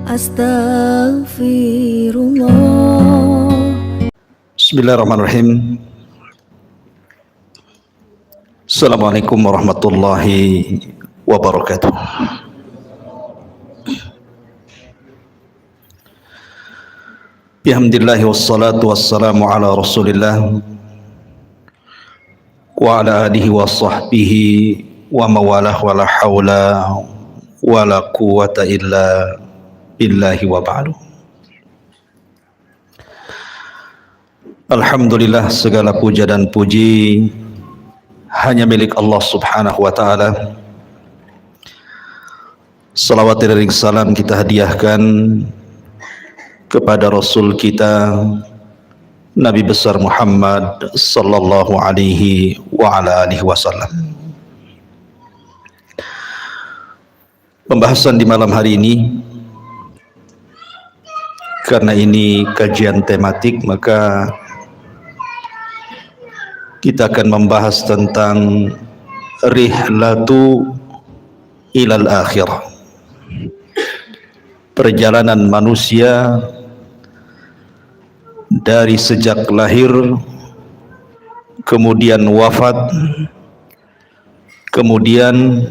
Astaghfirullah. Bismillahirrahmanirrahim. Assalamualaikum warahmatullahi wabarakatuh. Bihamdillahi wassalatu wassalamu ala rasulillah wa ala alihi wa sahbihi wa mawalah wa la hawla wa la quwata illa billahi wa ba'du. Alhamdulillah, segala puja dan puji hanya milik Allah subhanahu wa ta'ala. Salawat dan salam kita hadiahkan kepada Rasul kita Nabi besar Muhammad sallallahu alaihi wa ala alihi wasallam. Pembahasan di malam hari ini, karena ini kajian tematik, maka kita akan membahas tentang rihlatu ilal akhirah, perjalanan manusia dari sejak lahir, kemudian wafat, kemudian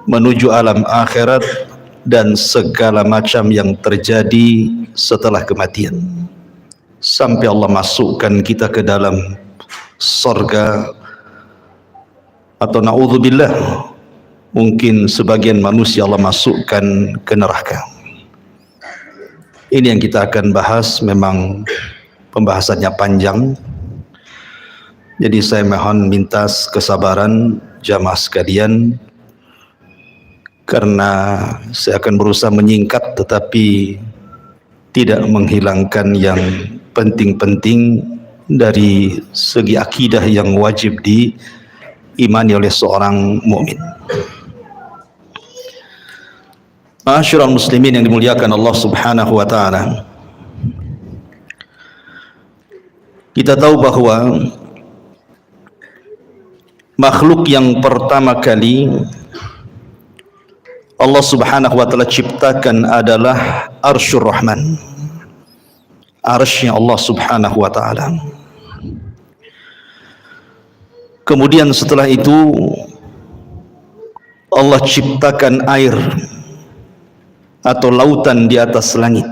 menuju alam akhirat dan segala macam yang terjadi setelah kematian, sampai Allah masukkan kita ke dalam surga, atau na'udzubillah, mungkin sebagian manusia Allah masukkan ke neraka. Ini yang kita akan bahas. Memang pembahasannya panjang, jadi saya mohon minta kesabaran jamaah sekalian, karena saya akan berusaha menyingkat tetapi tidak menghilangkan yang penting-penting dari segi akidah yang wajib diimani oleh seorang mukmin. Ma'asyiral muslimin yang dimuliakan Allah subhanahu wa ta'ala, kita tahu bahwa makhluk yang pertama kali Allah subhanahu wa ta'ala ciptakan adalah Arsyur Rahman, arsy Allah subhanahu wa ta'ala. Kemudian setelah itu Allah ciptakan air atau lautan di atas langit.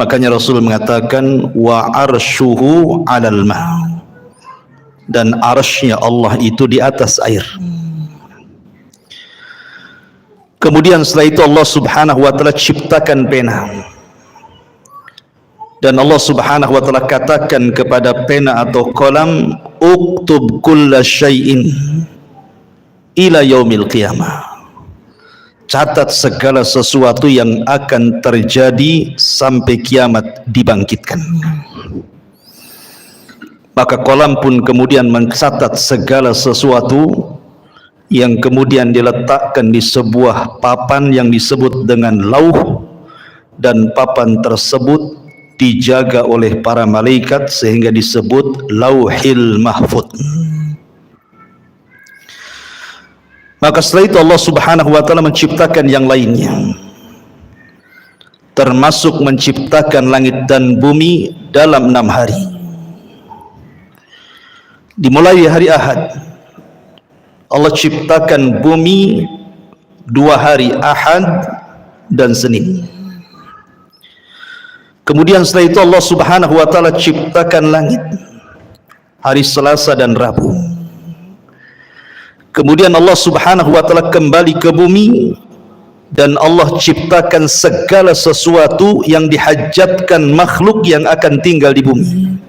Makanya Rasul mengatakan wa arsyuhu 'alal ma', dan arsy-Nya Allah itu di atas air. Kemudian setelah itu Allah subhanahu wa ta'ala ciptakan pena, dan Allah subhanahu wa ta'ala katakan kepada pena atau kolam, uktub kulla syai'in ila yaumil qiyamah, catat segala sesuatu yang akan terjadi sampai kiamat dibangkitkan. Maka kolam pun kemudian mencatat segala sesuatu yang kemudian diletakkan di sebuah papan yang disebut dengan lauh, dan papan tersebut dijaga oleh para malaikat sehingga disebut Lauhil Mahfuz. Maka setelah itu Allah subhanahu wa ta'ala menciptakan yang lainnya, termasuk menciptakan langit dan bumi dalam 6 hari. Dimulai hari Ahad, Allah ciptakan bumi 2 hari, Ahad dan Senin. Kemudian setelah itu Allah subhanahu wa ta'ala ciptakan langit hari Selasa dan Rabu. Kemudian Allah subhanahu wa ta'ala kembali ke bumi, dan Allah ciptakan segala sesuatu yang dihajatkan makhluk yang akan tinggal di bumi,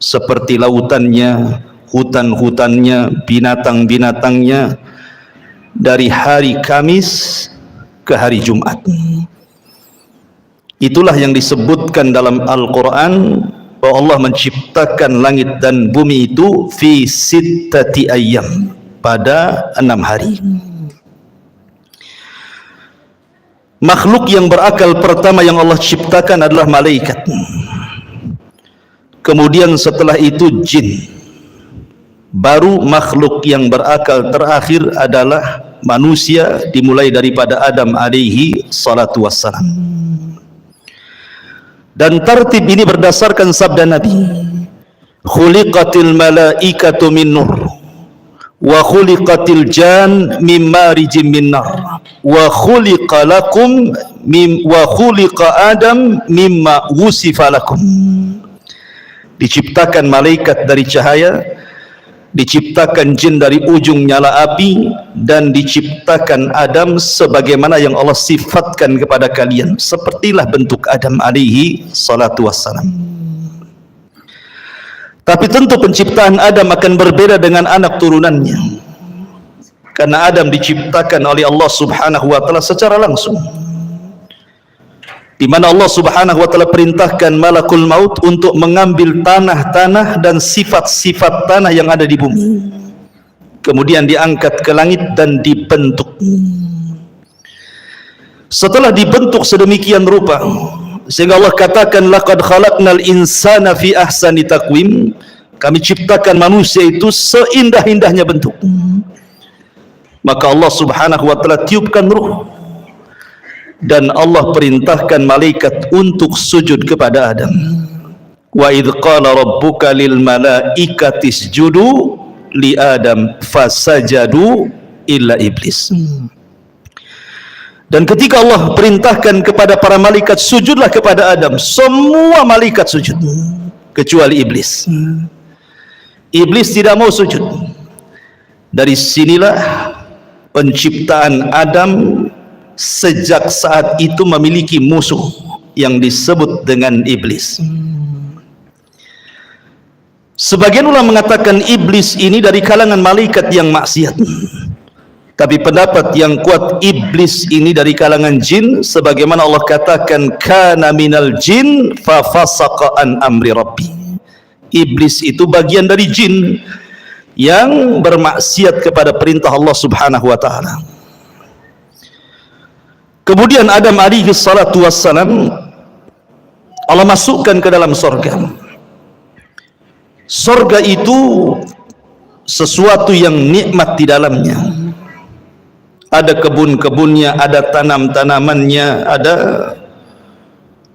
seperti lautannya, hutan-hutannya, binatang-binatangnya, dari hari Kamis ke hari Jumat. Itulah yang disebutkan dalam Al-Quran bahwa Allah menciptakan langit dan bumi itu fi sittati ayyam, pada 6 hari. Makhluk yang berakal pertama yang Allah ciptakan adalah malaikat. Kemudian setelah itu jin. Baru makhluk yang berakal terakhir adalah manusia dimulai daripada Adam alaihi salatu wassalam. Dan tertib ini berdasarkan sabda Nabi, khuliqatil malaikatu min nur wa khuliqatil jan min marijim min nar wa khuliqa lakum wa khuliqa Adam mimma wusifa lakum. Diciptakan malaikat dari cahaya, diciptakan jin dari ujung nyala api, dan diciptakan Adam sebagaimana yang Allah sifatkan kepada kalian. Sepertilah bentuk Adam alaihi salatu wassalam. Tapi tentu penciptaan Adam akan berbeda dengan anak turunannya, karena Adam diciptakan oleh Allah subhanahu wa ta'ala secara langsung, di mana Allah subhanahu wa ta'ala perintahkan malakul maut untuk mengambil tanah-tanah dan sifat-sifat tanah yang ada di bumi, kemudian diangkat ke langit dan dibentuk. Setelah dibentuk sedemikian rupa, sehingga Allah katakan laqad khalaqnal insana fi ahsani taqwim, kami ciptakan manusia itu seindah-indahnya bentuk. Maka Allah subhanahu wa ta'ala tiupkan ruh, dan Allah perintahkan malaikat untuk sujud kepada Adam. Wa idh qala rabbuka lil malaikati isjudu li Adam fasajadu illa iblis. Dan ketika Allah perintahkan kepada para malaikat sujudlah kepada Adam, semua malaikat sujud kecuali iblis. Iblis tidak mau sujud. Dari sinilah penciptaan Adam sejak saat itu memiliki musuh yang disebut dengan iblis. Sebagian ulama mengatakan iblis ini dari kalangan malaikat yang maksiat, tapi pendapat yang kuat iblis ini dari kalangan jin, sebagaimana Allah katakan kana minal jin fa fasaqa an amri rabbi. Iblis itu bagian dari jin yang bermaksiat kepada perintah Allah subhanahu wa ta'ala. Kemudian Adam alaihi salatu wassalam Allah masukkan ke dalam sorga. Sorga itu sesuatu yang nikmat di dalamnya. Ada kebun-kebunnya, ada tanam-tanamannya, ada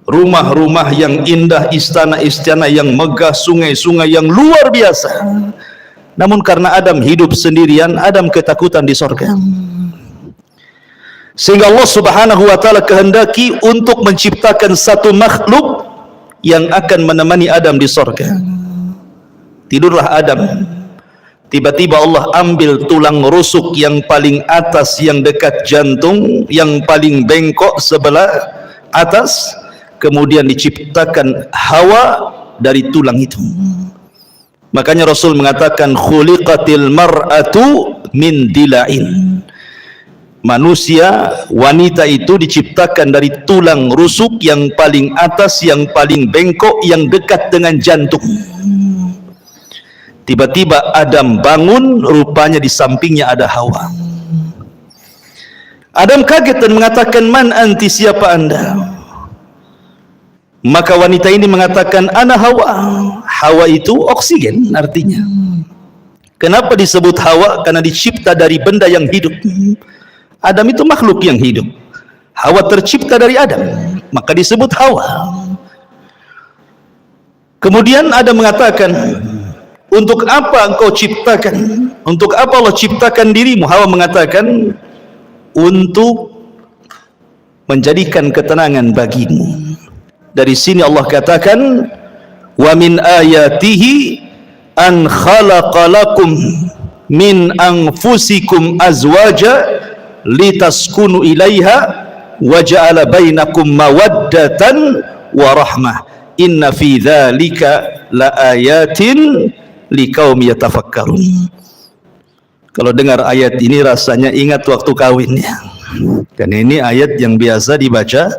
rumah-rumah yang indah, istana-istana yang megah, sungai-sungai yang luar biasa. Namun karena Adam hidup sendirian, Adam ketakutan di sorga, sehingga Allah subhanahu wa ta'ala kehendaki untuk menciptakan satu makhluk yang akan menemani Adam di sorga. Tidurlah Adam, tiba-tiba Allah ambil tulang rusuk yang paling atas, yang dekat jantung, yang paling bengkok sebelah atas, kemudian diciptakan Hawa dari tulang itu. Makanya Rasul mengatakan khuliqatil mar'atu min dila'in. Manusia, wanita itu diciptakan dari tulang rusuk yang paling atas, yang paling bengkok, yang dekat dengan jantung. Tiba-tiba Adam bangun, rupanya di sampingnya ada Hawa. Adam kaget dan mengatakan, man anti, siapa anda? Maka wanita ini mengatakan, ana Hawa. Hawa itu oksigen artinya. Kenapa disebut Hawa? Karena dicipta dari benda yang hidup. Adam itu makhluk yang hidup. Hawa tercipta dari Adam, maka disebut Hawa. Kemudian Adam mengatakan, untuk apa engkau ciptakan? Untuk apa Allah ciptakan dirimu? Hawa mengatakan, untuk menjadikan ketenangan bagimu. Dari sini Allah katakan, wa min ayatihi an khalaqa lakum min anfusikum azwaja litaskunu ilaiha wa ja'ala bainakum mawaddatan wa rahmah inna fi dzalika laayatin liqaumi yatafakkarun. Kalau dengar ayat ini rasanya ingat waktu kawinnya. Dan ini ayat yang biasa dibaca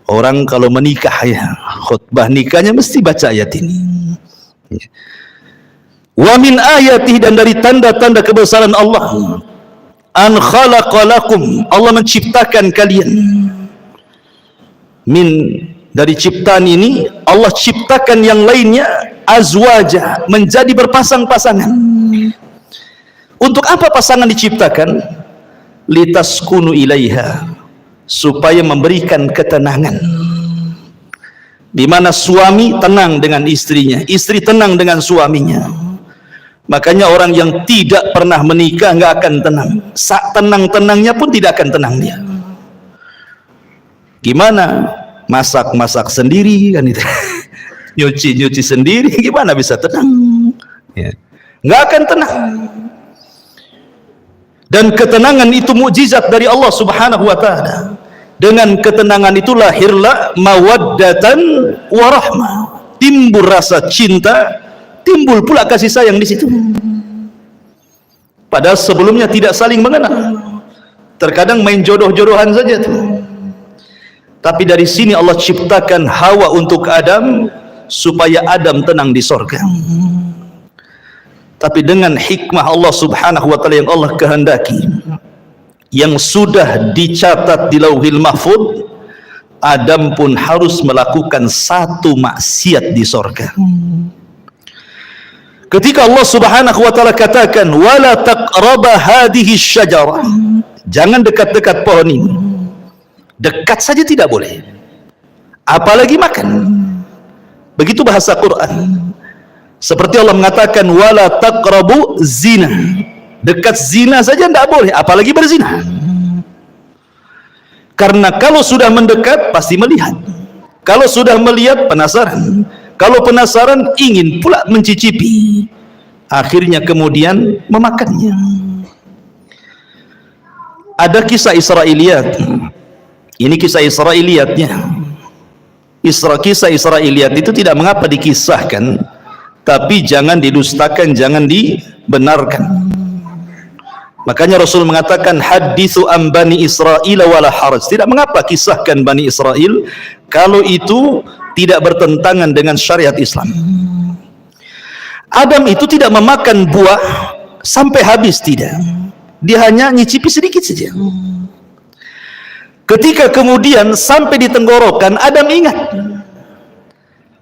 orang kalau menikah, ya. Khutbah nikahnya mesti baca ayat ini. Wa min ayatihi, dan dari tanda-tanda kebesaran Allah, an khalaqalakum, Allah menciptakan kalian. Min, dari ciptaan ini Allah ciptakan yang lainnya, azwaja, menjadi berpasang-pasangan. Untuk apa pasangan diciptakan? litaskunu ilaiha, supaya memberikan ketenangan, di mana suami tenang dengan istrinya, istri tenang dengan suaminya. Makanya orang yang tidak pernah menikah nggak akan tenang. Sak tenang-tenangnya pun tidak akan tenang dia. Gimana? Masak-masak sendiri kan itu. Nyuci-nyuci sendiri, gimana bisa tenang? Ya. Nggak akan tenang. Dan ketenangan itu mukjizat dari Allah Subhanahu wa taala. Dengan ketenangan itu lahirlah mawaddatan warahmah. Timbul rasa cinta, timbul pula kasih sayang di situ. Padahal sebelumnya tidak saling mengenal. Terkadang main jodoh-jodohan saja tuh. Tapi dari sini Allah ciptakan Hawa untuk Adam supaya Adam tenang di sorga. Tapi dengan hikmah Allah Subhanahu wa taala yang Allah kehendaki, yang sudah dicatat di Lauhil Mahfuz, Adam pun harus melakukan satu maksiat di sorga. Ketika Allah Subhanahu wa taala katakan wala taqraba hadhihi syajarah, jangan dekat-dekat pohon ini. Dekat saja tidak boleh, apalagi makan. Begitu bahasa Quran. Seperti Allah mengatakan wala taqrabu zina, dekat zina saja tidak boleh, apalagi berzina. Karena kalau sudah mendekat pasti melihat, kalau sudah melihat penasaran, kalau penasaran ingin pula mencicipi, akhirnya kemudian memakannya. Ada kisah Israiliyat. Ini kisah Israiliyatnya. Kisah Israiliyat itu tidak mengapa dikisahkan, tapi jangan didustakan, jangan dibenarkan. Makanya Rasul mengatakan hadithu an Bani Israil wala haraj. Tidak mengapa kisahkan Bani Israel kalau itu tidak bertentangan dengan syariat Islam. Adam itu tidak memakan buah sampai habis, tidak. Dia hanya nyicipi sedikit saja. Ketika kemudian sampai di tenggorokan, Adam ingat,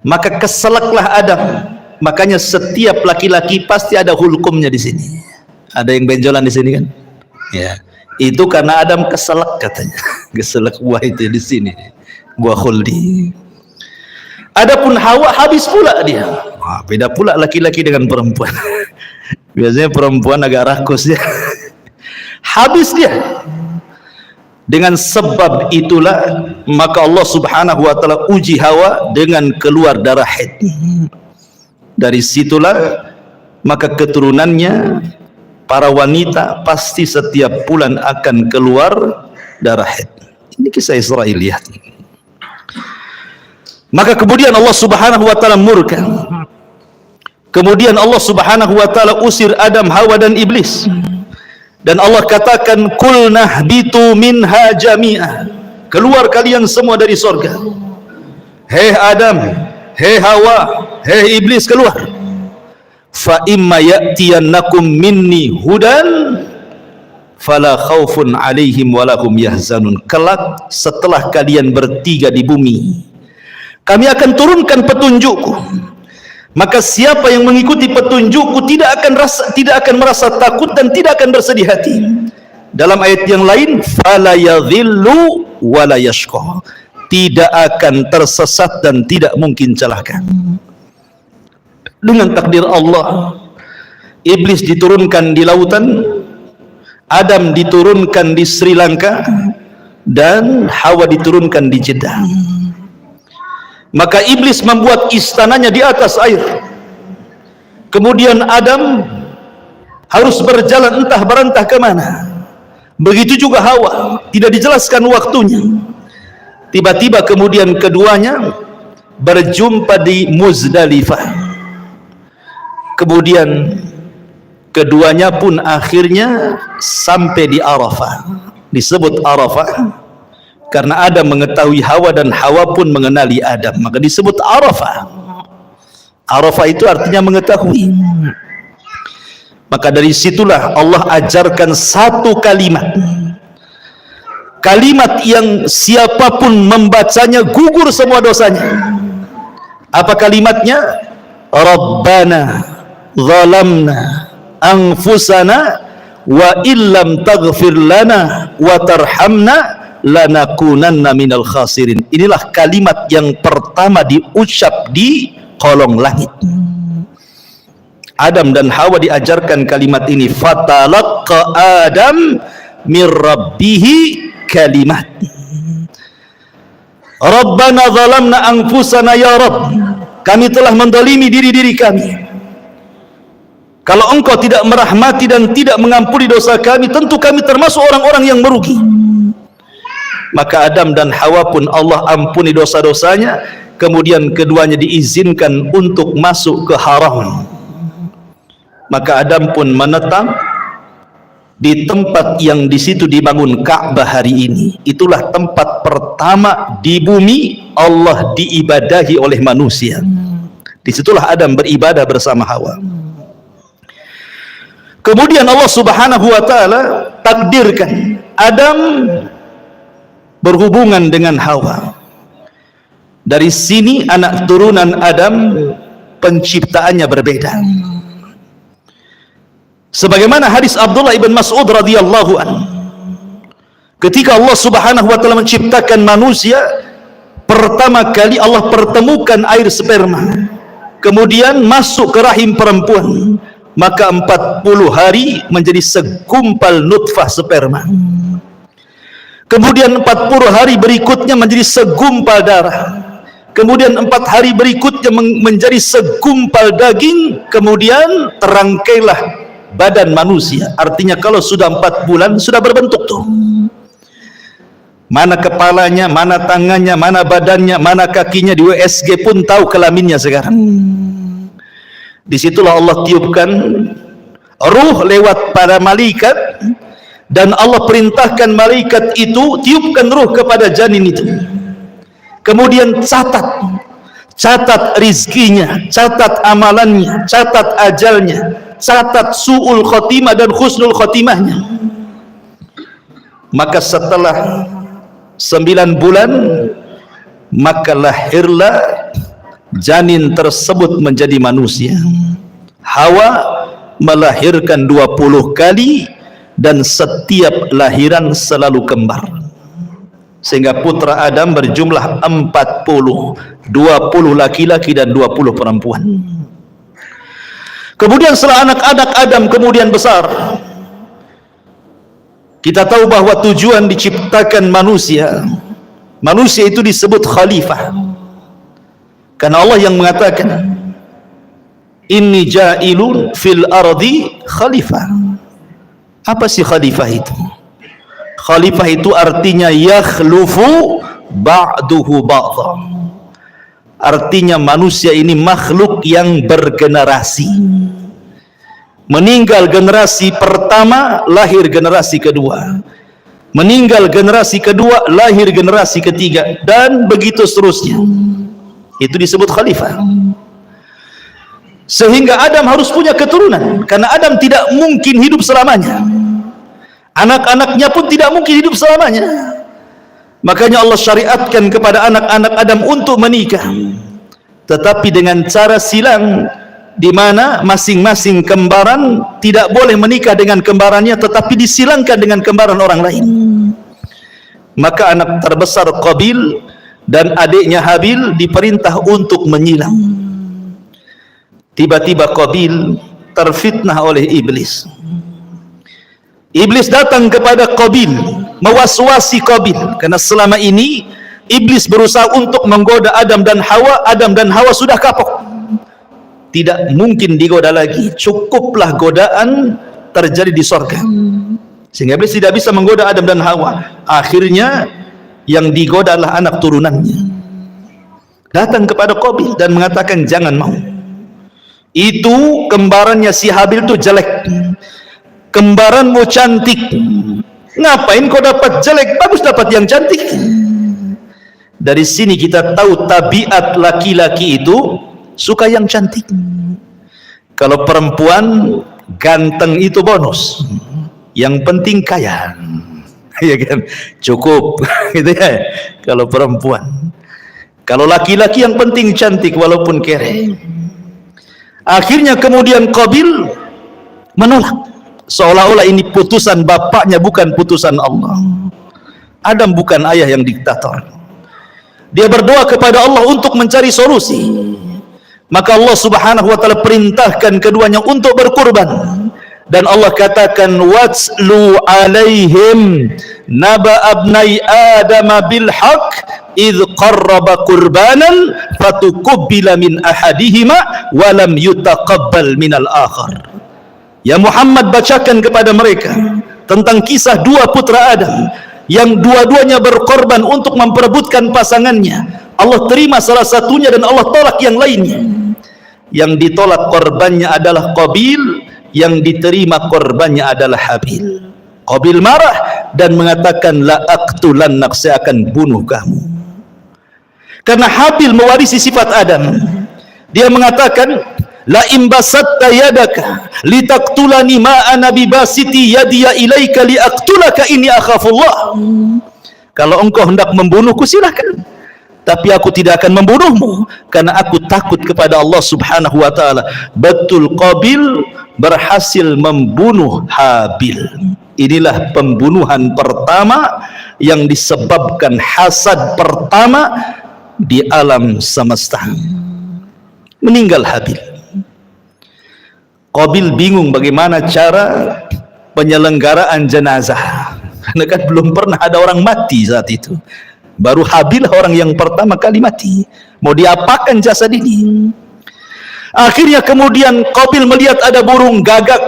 maka keselaklah Adam. Makanya setiap laki-laki pasti ada hulkumnya di sini. Ada yang benjolan di sini kan? Ya, itu karena Adam keselak katanya. Keselak buah itu di sini, buah khuldi. Adapun Hawa habis pula dia. Wah, beda pula laki-laki dengan perempuan. Biasanya perempuan agak rakus ya. Habis dia. Dengan sebab itulah maka Allah Subhanahu wa taala uji Hawa dengan keluar darah haid. Dari situlah maka keturunannya para wanita pasti setiap bulan akan keluar darah haid. Ini kisah Israiliyat. Maka kemudian Allah Subhanahu wa taala murka. Kemudian Allah Subhanahu wa taala usir Adam, Hawa dan iblis. Dan Allah katakan kulnah bitu minha jami'ah, keluar kalian semua dari sorga. Hei Adam, hei Hawa, hei iblis, keluar. Fa imma ya'tiyannakum minni hudan fala khaufun alaihim walahum yahzanun. Kelak setelah kalian bertiga di bumi, kami akan turunkan petunjukku. Maka siapa yang mengikuti petunjukku tidak akan merasa takut dan tidak akan bersedih hati. Dalam ayat yang lain, fala yadhillu wala yashqa, tidak akan tersesat dan tidak mungkin celaka. Dengan takdir Allah, iblis diturunkan di lautan, Adam diturunkan di Sri Lanka, dan Hawa diturunkan di Jeddah. Maka iblis membuat istananya di atas air. Kemudian Adam harus berjalan entah berantah kemana. Begitu juga Hawa, tidak dijelaskan waktunya. Tiba-tiba kemudian keduanya berjumpa di Muzdalifah. Kemudian keduanya pun akhirnya sampai di Arafah. Disebut Arafah karena Adam mengetahui Hawa dan Hawa pun mengenali Adam, maka disebut Arafah. Arafah itu artinya mengetahui. Maka dari situlah Allah ajarkan satu kalimat, kalimat yang siapapun membacanya gugur semua dosanya. Apa kalimatnya? Rabbana zalamna anfusana wa illam taghfir lana wa tarhamna lanakunanna minal khasirin. Inilah kalimat yang pertama diucap di kolong langit. Adam dan Hawa diajarkan kalimat ini, fatalaqqa Adam mir rabbihi kalimat. Rabbana zalamna anfusana ya Rabb, kami telah mendolimi diri-diri kami. Kalau engkau tidak merahmati dan tidak mengampuni dosa kami, tentu kami termasuk orang-orang yang merugi. Maka Adam dan Hawa pun Allah ampuni dosa-dosanya, kemudian keduanya diizinkan untuk masuk ke haram. Maka Adam pun menetap di tempat yang di situ dibangun Ka'bah hari ini. Itulah tempat pertama di bumi Allah diibadahi oleh manusia. Disitulah Adam beribadah bersama Hawa. Kemudian Allah Subhanahu wa ta'ala takdirkan Adam berhubungan dengan Hawa. Dari sini anak turunan Adam penciptaannya berbeda. Sebagaimana hadis Abdullah ibn Mas'ud radhiyallahu anhu, ketika Allah Subhanahu wa ta'ala menciptakan manusia, pertama kali Allah pertemukan air sperma, kemudian masuk ke rahim perempuan, maka 40 hari menjadi segumpal nutfah sperma. Kemudian 40 hari berikutnya menjadi segumpal darah. Kemudian 4 hari berikutnya menjadi segumpal daging. Kemudian terangkailah badan manusia. Artinya kalau sudah 4 bulan sudah berbentuk tuh. Mana kepalanya, mana tangannya, mana badannya, mana kakinya. Di USG pun tahu kelaminnya sekarang. Disitulah Allah tiupkan ruh lewat para malaikat, dan Allah perintahkan malaikat itu tiupkan ruh kepada janin itu. Kemudian catat rizkinya, catat amalannya, catat ajalnya, catat su'ul khotimah dan husnul khotimahnya. Maka setelah 9 bulan maka lahirlah janin tersebut menjadi manusia. Hawa melahirkan 20 kali dan setiap lahiran selalu kembar, sehingga putra Adam berjumlah 40, 20 laki-laki dan 20 perempuan. Kemudian setelah anak-anak Adam kemudian besar, kita tahu bahwa tujuan diciptakan manusia itu disebut khalifah. Karena Allah yang mengatakan, inni ja'ilun fil ardi khalifah. Apa sih khalifah itu? Khalifah itu artinya yakhlufu ba'duhu ba'dha. Artinya manusia ini makhluk yang bergenerasi. Meninggal generasi pertama, lahir generasi kedua. Meninggal generasi kedua, lahir generasi ketiga, dan begitu seterusnya. Itu disebut khalifah. Sehingga Adam harus punya keturunan, karena Adam tidak mungkin hidup selamanya. Anak-anaknya pun tidak mungkin hidup selamanya. Makanya Allah syariatkan kepada anak-anak Adam untuk menikah, tetapi dengan cara silang, di mana masing-masing kembaran tidak boleh menikah dengan kembarannya, tetapi disilangkan dengan kembaran orang lain. Maka anak terbesar Qabil dan adiknya Habil diperintah untuk menyilang. Tiba-tiba Qabil terfitnah oleh iblis. Iblis datang kepada Qabil, mewaswasi Qabil, karena selama ini iblis berusaha untuk menggoda Adam dan Hawa. Adam dan Hawa sudah kapok, tidak mungkin digoda lagi. Cukuplah godaan terjadi di sorga, sehingga iblis tidak bisa menggoda Adam dan Hawa. Akhirnya yang digoda adalah anak turunannya. Datang kepada Qabil dan mengatakan, jangan mau. Itu kembarannya si Habil itu jelek, kembaranmu cantik. Ngapain kau dapat jelek? Bagus dapat yang cantik. Dari sini kita tahu tabiat laki-laki itu suka yang cantik. Kalau perempuan ganteng itu bonus, yang penting kaya. Ya kan, cukup gitu ya kalau perempuan. Kalau laki-laki yang penting cantik walaupun kere. Akhirnya kemudian Qabil menolak. seolah-olah ini putusan bapaknya, bukan putusan Allah. Adam bukan ayah yang diktator. Dia berdoa kepada Allah untuk mencari solusi. Maka Allah subhanahu wa ta'ala perintahkan keduanya untuk berkurban. Dan Allah katakan, watslu alaihim naba abnai adama bil haq idh qarraba qurbanan fatukubbila min ahadihima walam yutaqabbal minal akhar. Ya Muhammad, bacakan kepada mereka tentang kisah dua putra Adam yang dua-duanya berkorban untuk memperebutkan pasangannya. Allah terima salah satunya dan Allah tolak yang lainnya. Yang ditolak korbannya adalah Qabil, yang diterima korbannya adalah Habil. Qabil marah dan mengatakan, la aqtulannak, saya akan bunuh kamu. Karena Habil mewarisi sifat Adam. Dia mengatakan, la imbasatta yadaka litaqtulani ma ana bibasiti yadiya ilaika liaqtulaka inni akhafullah. Kalau engkau hendak membunuhku silakan, tapi aku tidak akan membunuhmu karena aku takut kepada Allah subhanahu wa ta'ala. Betul, Qabil berhasil membunuh Habil. Inilah pembunuhan pertama yang disebabkan hasad pertama di alam semesta. Meninggal Habil. Qabil bingung bagaimana cara penyelenggaraan jenazah, karena kan belum pernah ada orang mati saat itu. Baru Habil orang yang pertama kali mati. Mau diapakan jasad ini? Akhirnya kemudian Qabil melihat ada burung gagak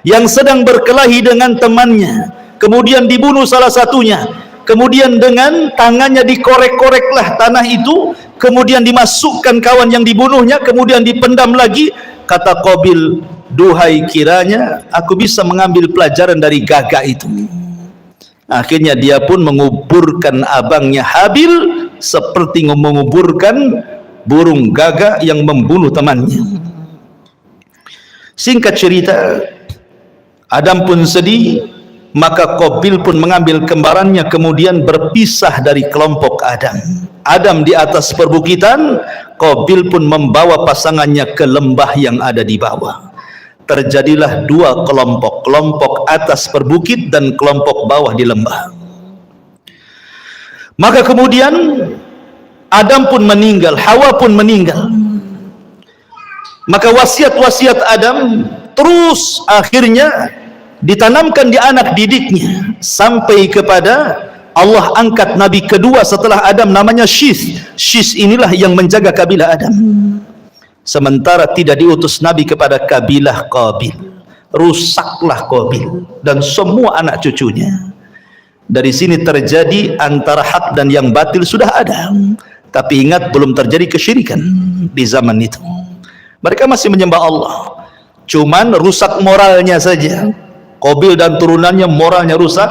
yang sedang berkelahi dengan temannya. Kemudian dibunuh salah satunya. Kemudian dengan tangannya dikorek-koreklah tanah itu. Kemudian dimasukkan kawan yang dibunuhnya. Kemudian dipendam lagi. Kata Qabil, duhai kiranya aku bisa mengambil pelajaran dari gagak itu. Akhirnya dia pun menguburkan abangnya Habil seperti menguburkan burung gagak yang membunuh temannya. Singkat cerita, Adam pun sedih, maka Qabil pun mengambil kembarannya kemudian berpisah dari kelompok Adam. Adam di atas perbukitan, Qabil pun membawa pasangannya ke lembah yang ada di bawah. Terjadilah dua kelompok, kelompok atas perbukit dan kelompok bawah di lembah. Maka kemudian Adam pun meninggal, Hawa pun meninggal. Maka wasiat-wasiat Adam terus akhirnya ditanamkan di anak didiknya sampai kepada Allah angkat Nabi kedua setelah Adam, namanya Syith. Syith inilah yang menjaga kabilah Adam. Sementara tidak diutus Nabi kepada kabilah Qabil. Rusaklah Qabil dan semua anak cucunya. Dari sini terjadi antara hak dan yang batil sudah ada. Tapi ingat, belum terjadi kesyirikan di zaman itu. Mereka masih menyembah Allah. Cuman rusak moralnya saja. Qabil dan turunannya moralnya rusak.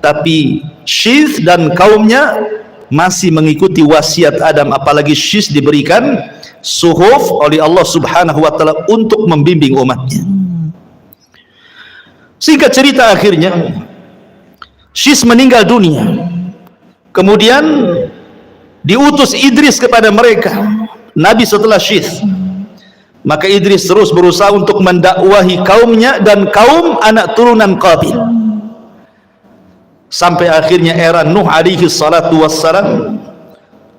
Tapi Syith dan kaumnya masih mengikuti wasiat Adam. Apalagi Syith diberikan suhuf oleh Allah subhanahu wa ta'ala untuk membimbing umatnya. Singkat cerita, akhirnya Syith meninggal dunia. Kemudian diutus Idris kepada mereka, Nabi setelah Syith. Maka Idris terus berusaha untuk mendakwahi kaumnya dan kaum anak turunan Qabil. Sampai akhirnya era Nuh alaihi salatu wassalam.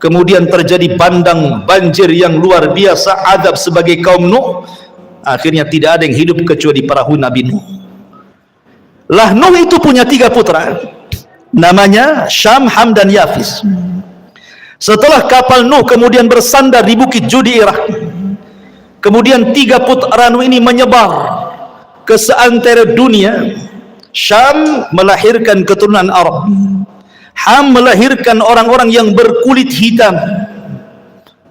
Kemudian terjadi bandang banjir yang luar biasa, adab sebagai kaum Nuh. Akhirnya tidak ada yang hidup kecuali perahu Nabi Nuh. Lah Nuh itu punya 3 putra, namanya Syam, Ham dan Yafis. Setelah kapal Nuh kemudian bersandar di bukit Judi Irak, kemudian 3 putra Nuh ini menyebar ke seantero dunia. Syam melahirkan keturunan Arab, Ham melahirkan orang-orang yang berkulit hitam,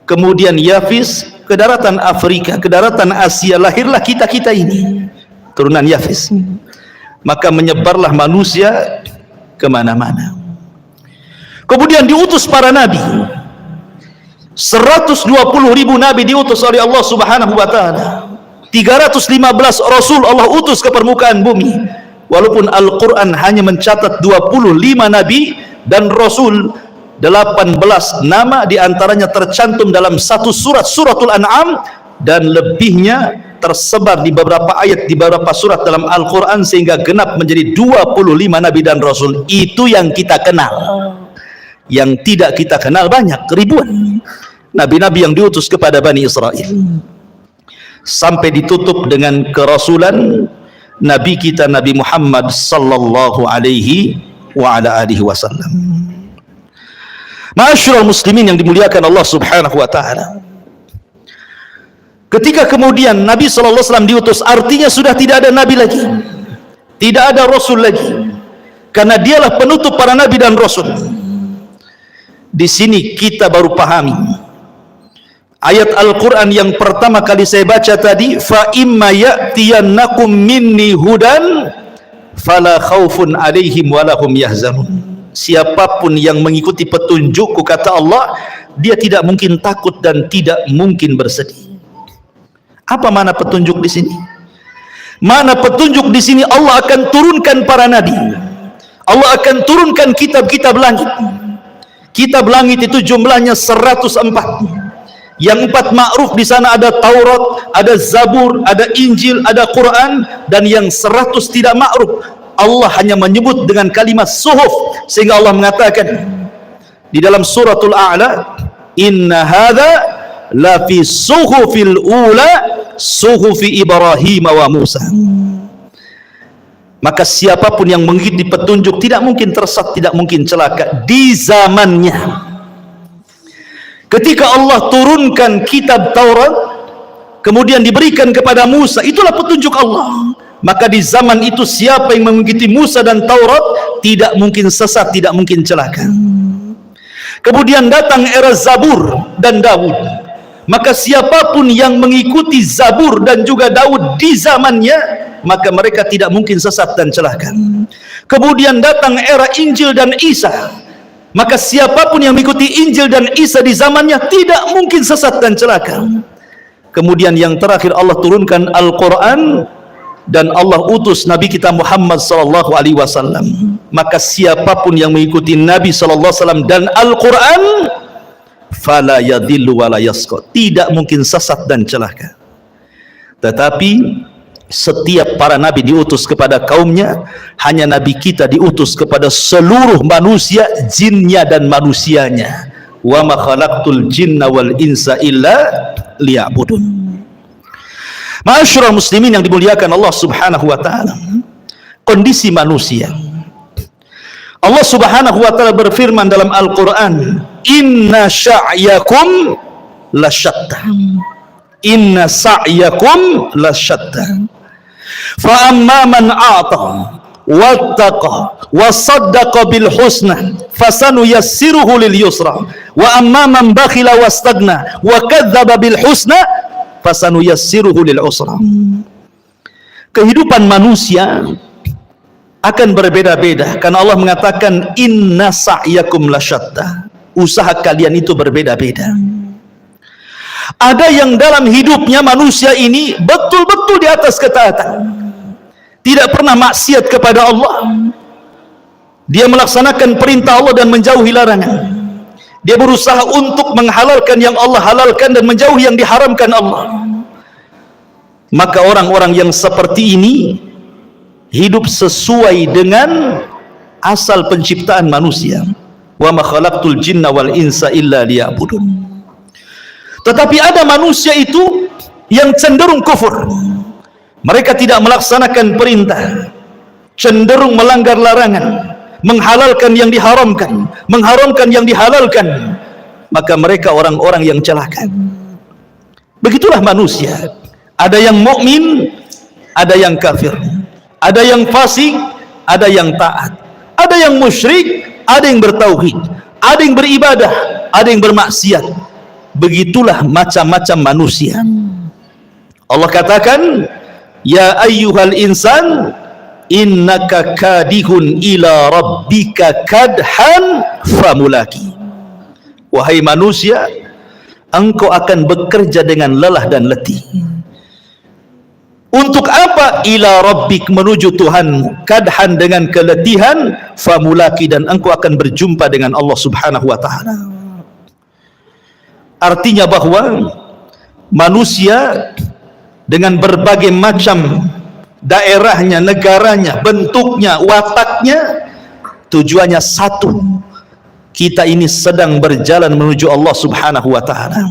kemudian Yafis ke daratan Afrika, ke daratan Asia, lahirlah kita-kita ini, turunan Yafis. Maka menyebarlah manusia kemana-mana. Kemudian diutus para nabi, 120.000 nabi diutus oleh Allah subhanahu wa ta'ala. 315 rasul Allah utus ke permukaan bumi. Walaupun Al-Quran hanya mencatat 25 nabi dan rasul, 18 nama diantaranya tercantum dalam satu surat, suratul An'am, dan lebihnya tersebar di beberapa ayat, di beberapa surat dalam Al-Quran, sehingga genap menjadi 25 Nabi dan Rasul. Itu yang kita kenal. Yang tidak kita kenal banyak, ribuan Nabi-Nabi yang diutus kepada Bani Israel, sampai ditutup dengan kerasulan Nabi kita Nabi Muhammad sallallahu alaihi wa ala alihi wasallam. Ma'asyiral muslimin yang dimuliakan Allah Subhanahu wa taala, ketika kemudian Nabi sallallahu alaihi wasallam diutus, artinya sudah tidak ada nabi lagi, tidak ada rasul lagi, karena dialah penutup para nabi dan rasul. Di sini kita baru pahami ayat Al-Quran yang pertama kali saya baca tadi, fa imma ya'tiyannakum minni hudan fala khaufun alaihim walahum yahzanun. Siapapun yang mengikuti petunjukku, kata Allah, dia tidak mungkin takut dan tidak mungkin bersedih. Apa makna petunjuk di sini? Makna petunjuk di sini, Allah akan turunkan para nabi, Allah akan turunkan kitab-kitab langit. Kitab langit itu jumlahnya 104. Yang 4 ma'ruf di sana ada Taurat, ada Zabur, ada Injil, ada Quran, dan yang 100 tidak ma'ruf. Allah hanya menyebut dengan kalimat suhuf, sehingga Allah mengatakan di dalam suratul A'la, inna hadza la fi suhufil ula suhufi Ibrahim wa Musa. Maka siapapun yang mengikuti petunjuk tidak mungkin tersesat, tidak mungkin celaka di zamannya. Ketika Allah turunkan kitab Taurat, kemudian diberikan kepada Musa, itulah petunjuk Allah. Maka di zaman itu siapa yang mengikuti Musa dan Taurat tidak mungkin sesat, tidak mungkin celaka. Kemudian datang era Zabur dan Daud, maka siapapun yang mengikuti Zabur dan juga Daud di zamannya, maka mereka tidak mungkin sesat dan celaka. Kemudian datang era Injil dan Isa, maka siapapun yang mengikuti Injil dan Isa di zamannya tidak mungkin sesat dan celaka. Kemudian yang terakhir Allah turunkan Al-Quran, dan Allah utus Nabi kita Muhammad sallallahu alaihi wasallam. Maka siapapun yang mengikuti Nabi sallallahu alaihi wasallam dan Al-Quran, fala yadhillu wala yasqa, tidak mungkin sesat dan celaka. Tetapi setiap para nabi diutus kepada kaumnya, hanya nabi kita diutus kepada seluruh manusia, jinnya dan manusianya. Wa ma khalaqtul jinna wal insa illa liya'budun. Ma'asyiral muslimin yang dimuliakan Allah Subhanahu wa taala, kondisi manusia, Allah Subhanahu wa taala berfirman dalam Al-Qur'an, inna sa'yakum lasyatta, inna sa'yakum lasyatta, fa amma man a'ta wattaqa wa saddaqa bil husna fasanuyassiruhu lil yusra, wa amma man bakhila wastagna wa kadzdzaba bil husna fasanuyassiruhu lil usra. Kehidupan manusia akan berbeda-beda karena Allah mengatakan inna sa'yakum lasyatta, usaha kalian itu berbeda-beda. Ada yang dalam hidupnya manusia ini betul-betul di atas ketaatan, tidak pernah maksiat kepada Allah, dia melaksanakan perintah Allah dan menjauhi larangan, dia berusaha untuk menghalalkan yang Allah halalkan dan menjauhi yang diharamkan Allah. Maka orang-orang yang seperti ini hidup sesuai dengan asal penciptaan manusia, wa ma khalaqtul jinna wal insa illa liya'budun. Tetapi ada manusia itu yang cenderung kufur, mereka tidak melaksanakan perintah, cenderung melanggar larangan, menghalalkan yang diharamkan, mengharamkan yang dihalalkan. Maka mereka orang-orang yang celaka. Begitulah manusia, ada yang mukmin, ada yang kafir, ada yang fasik, ada yang taat, ada yang musyrik, ada yang bertauhid, ada yang beribadah, ada yang bermaksiat. Begitulah macam-macam manusia. Allah katakan, ya ayyuhal insan innaka kadihun ila rabbika kadhan famulaki. Wahai manusia, engkau akan bekerja dengan lelah dan letih. Untuk apa? Ila rabbik, menuju Tuhanmu, kadhan, dengan keletihan, famulaki, dan engkau akan berjumpa dengan Allah Subhanahu wa taala. Artinya bahwa manusia dengan berbagai macam daerahnya, negaranya, bentuknya, wataknya, tujuannya satu. Kita ini sedang berjalan menuju Allah Subhanahu wa ta'ala.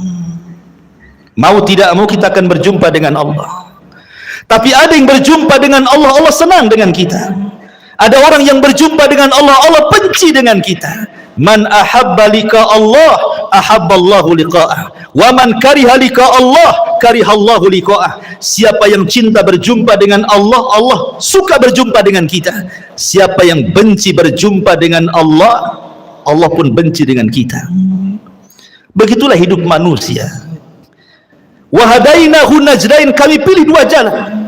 Mau tidak mau kita akan berjumpa dengan Allah. Tapi ada yang berjumpa dengan Allah, Allah senang dengan kita. Ada orang yang berjumpa dengan Allah, Allah benci dengan kita. Man ahabba liqa Allah, ahabballahu liqa'ah. Wa man kariha liqa Allah, karihallahu liqa'ah. Siapa yang cinta berjumpa dengan Allah, Allah suka berjumpa dengan kita. Siapa yang benci berjumpa dengan Allah, Allah pun benci dengan kita. Begitulah hidup manusia. Wa hadainahu najdain, kami pilih dua jalan.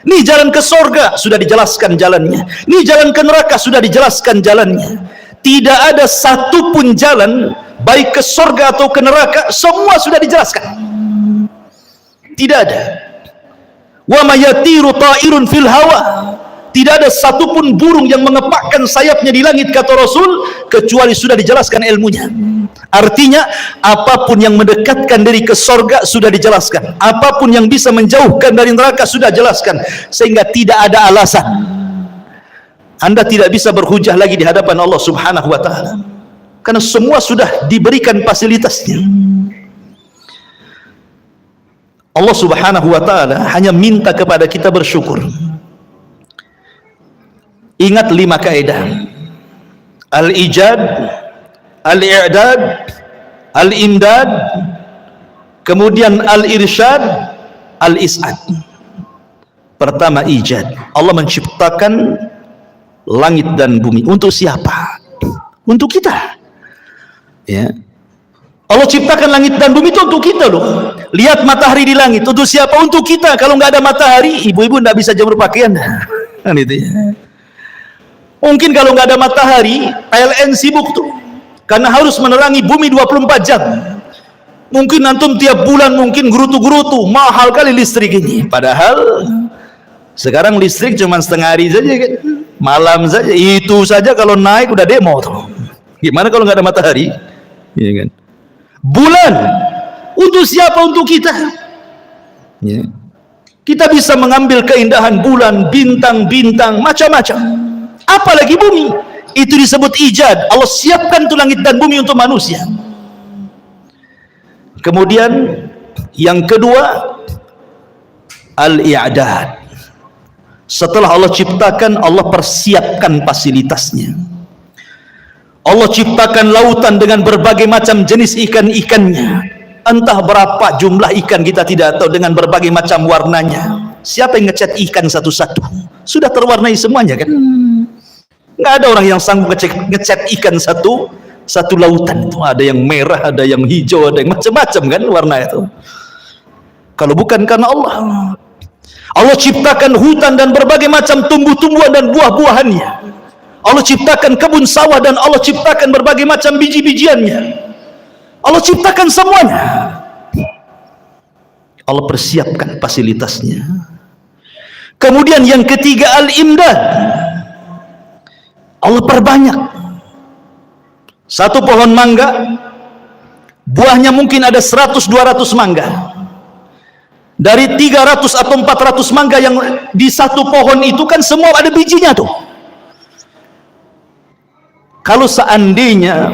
Ini jalan ke sorga, sudah dijelaskan jalannya. Ini jalan ke neraka, sudah dijelaskan jalannya. Tidak ada satupun jalan, baik ke sorga atau ke neraka, semua sudah dijelaskan. Tidak ada. Wa mayatiru ta'irun fil hawa. Tidak ada satupun burung yang mengepakkan sayapnya di langit, kata Rasul, kecuali sudah dijelaskan ilmunya. Artinya, apapun yang mendekatkan diri ke sorga sudah dijelaskan. Apapun yang bisa menjauhkan dari neraka sudah dijelaskan. Sehingga tidak ada alasan Anda tidak bisa berhujah lagi di hadapan Allah Subhanahu wa ta'ala. Karena semua sudah diberikan fasilitasnya. Allah Subhanahu wa ta'ala hanya minta kepada kita bersyukur. Ingat 5 kaidah: al-ijad, al-i'dad, al-imdad, kemudian al-irsyad, al-is'ad. Pertama, ijad. Allah menciptakan langit dan bumi. Untuk siapa? Untuk kita. Ya. Allah ciptakan langit dan bumi itu untuk kita loh. Lihat matahari di langit, untuk siapa? Untuk kita. Kalau nggak ada matahari, ibu-ibu nggak bisa jemur pakaian. Kan itu ya. Mungkin kalau nggak ada matahari, PLN sibuk tuh, karena harus menerangi bumi 24 jam. Mungkin antum tiap bulan mungkin gerutu-gerutu, mahal kali listrik ini. Padahal sekarang listrik cuma setengah hari saja kan, malam saja. Itu saja kalau naik udah demo tuh. Gimana kalau nggak ada matahari? Iya kan? Bulan untuk siapa? Untuk kita. Ya. Kita bisa mengambil keindahan bulan, bintang-bintang, macam-macam. Apalagi bumi, itu disebut ijad. Allah siapkan tuh langit dan bumi untuk manusia. Kemudian yang kedua, al-i'dad. Setelah Allah ciptakan, Allah persiapkan fasilitasnya. Allah ciptakan lautan dengan berbagai macam jenis ikan-ikannya. Entah berapa jumlah ikan kita tidak tahu, dengan berbagai macam warnanya. Siapa yang ngecat ikan satu-satu? Sudah terwarnai semuanya kan? Nggak ada orang yang sanggup ngecat ikan satu lautan itu. Ada yang merah, ada yang hijau, ada yang macam-macam kan warna itu. Kalau bukan karena Allah. Allah ciptakan hutan dan berbagai macam tumbuh-tumbuhan dan buah-buahannya. Allah ciptakan kebun sawah dan Allah ciptakan berbagai macam biji-bijiannya. Allah ciptakan semuanya. Allah persiapkan fasilitasnya. Kemudian yang ketiga, al-imdad. Allah perbanyak. Satu pohon mangga, buahnya mungkin ada 100-200 mangga. Dari 300 atau 400 mangga yang di satu pohon itu kan semua ada bijinya tuh. Kalau seandainya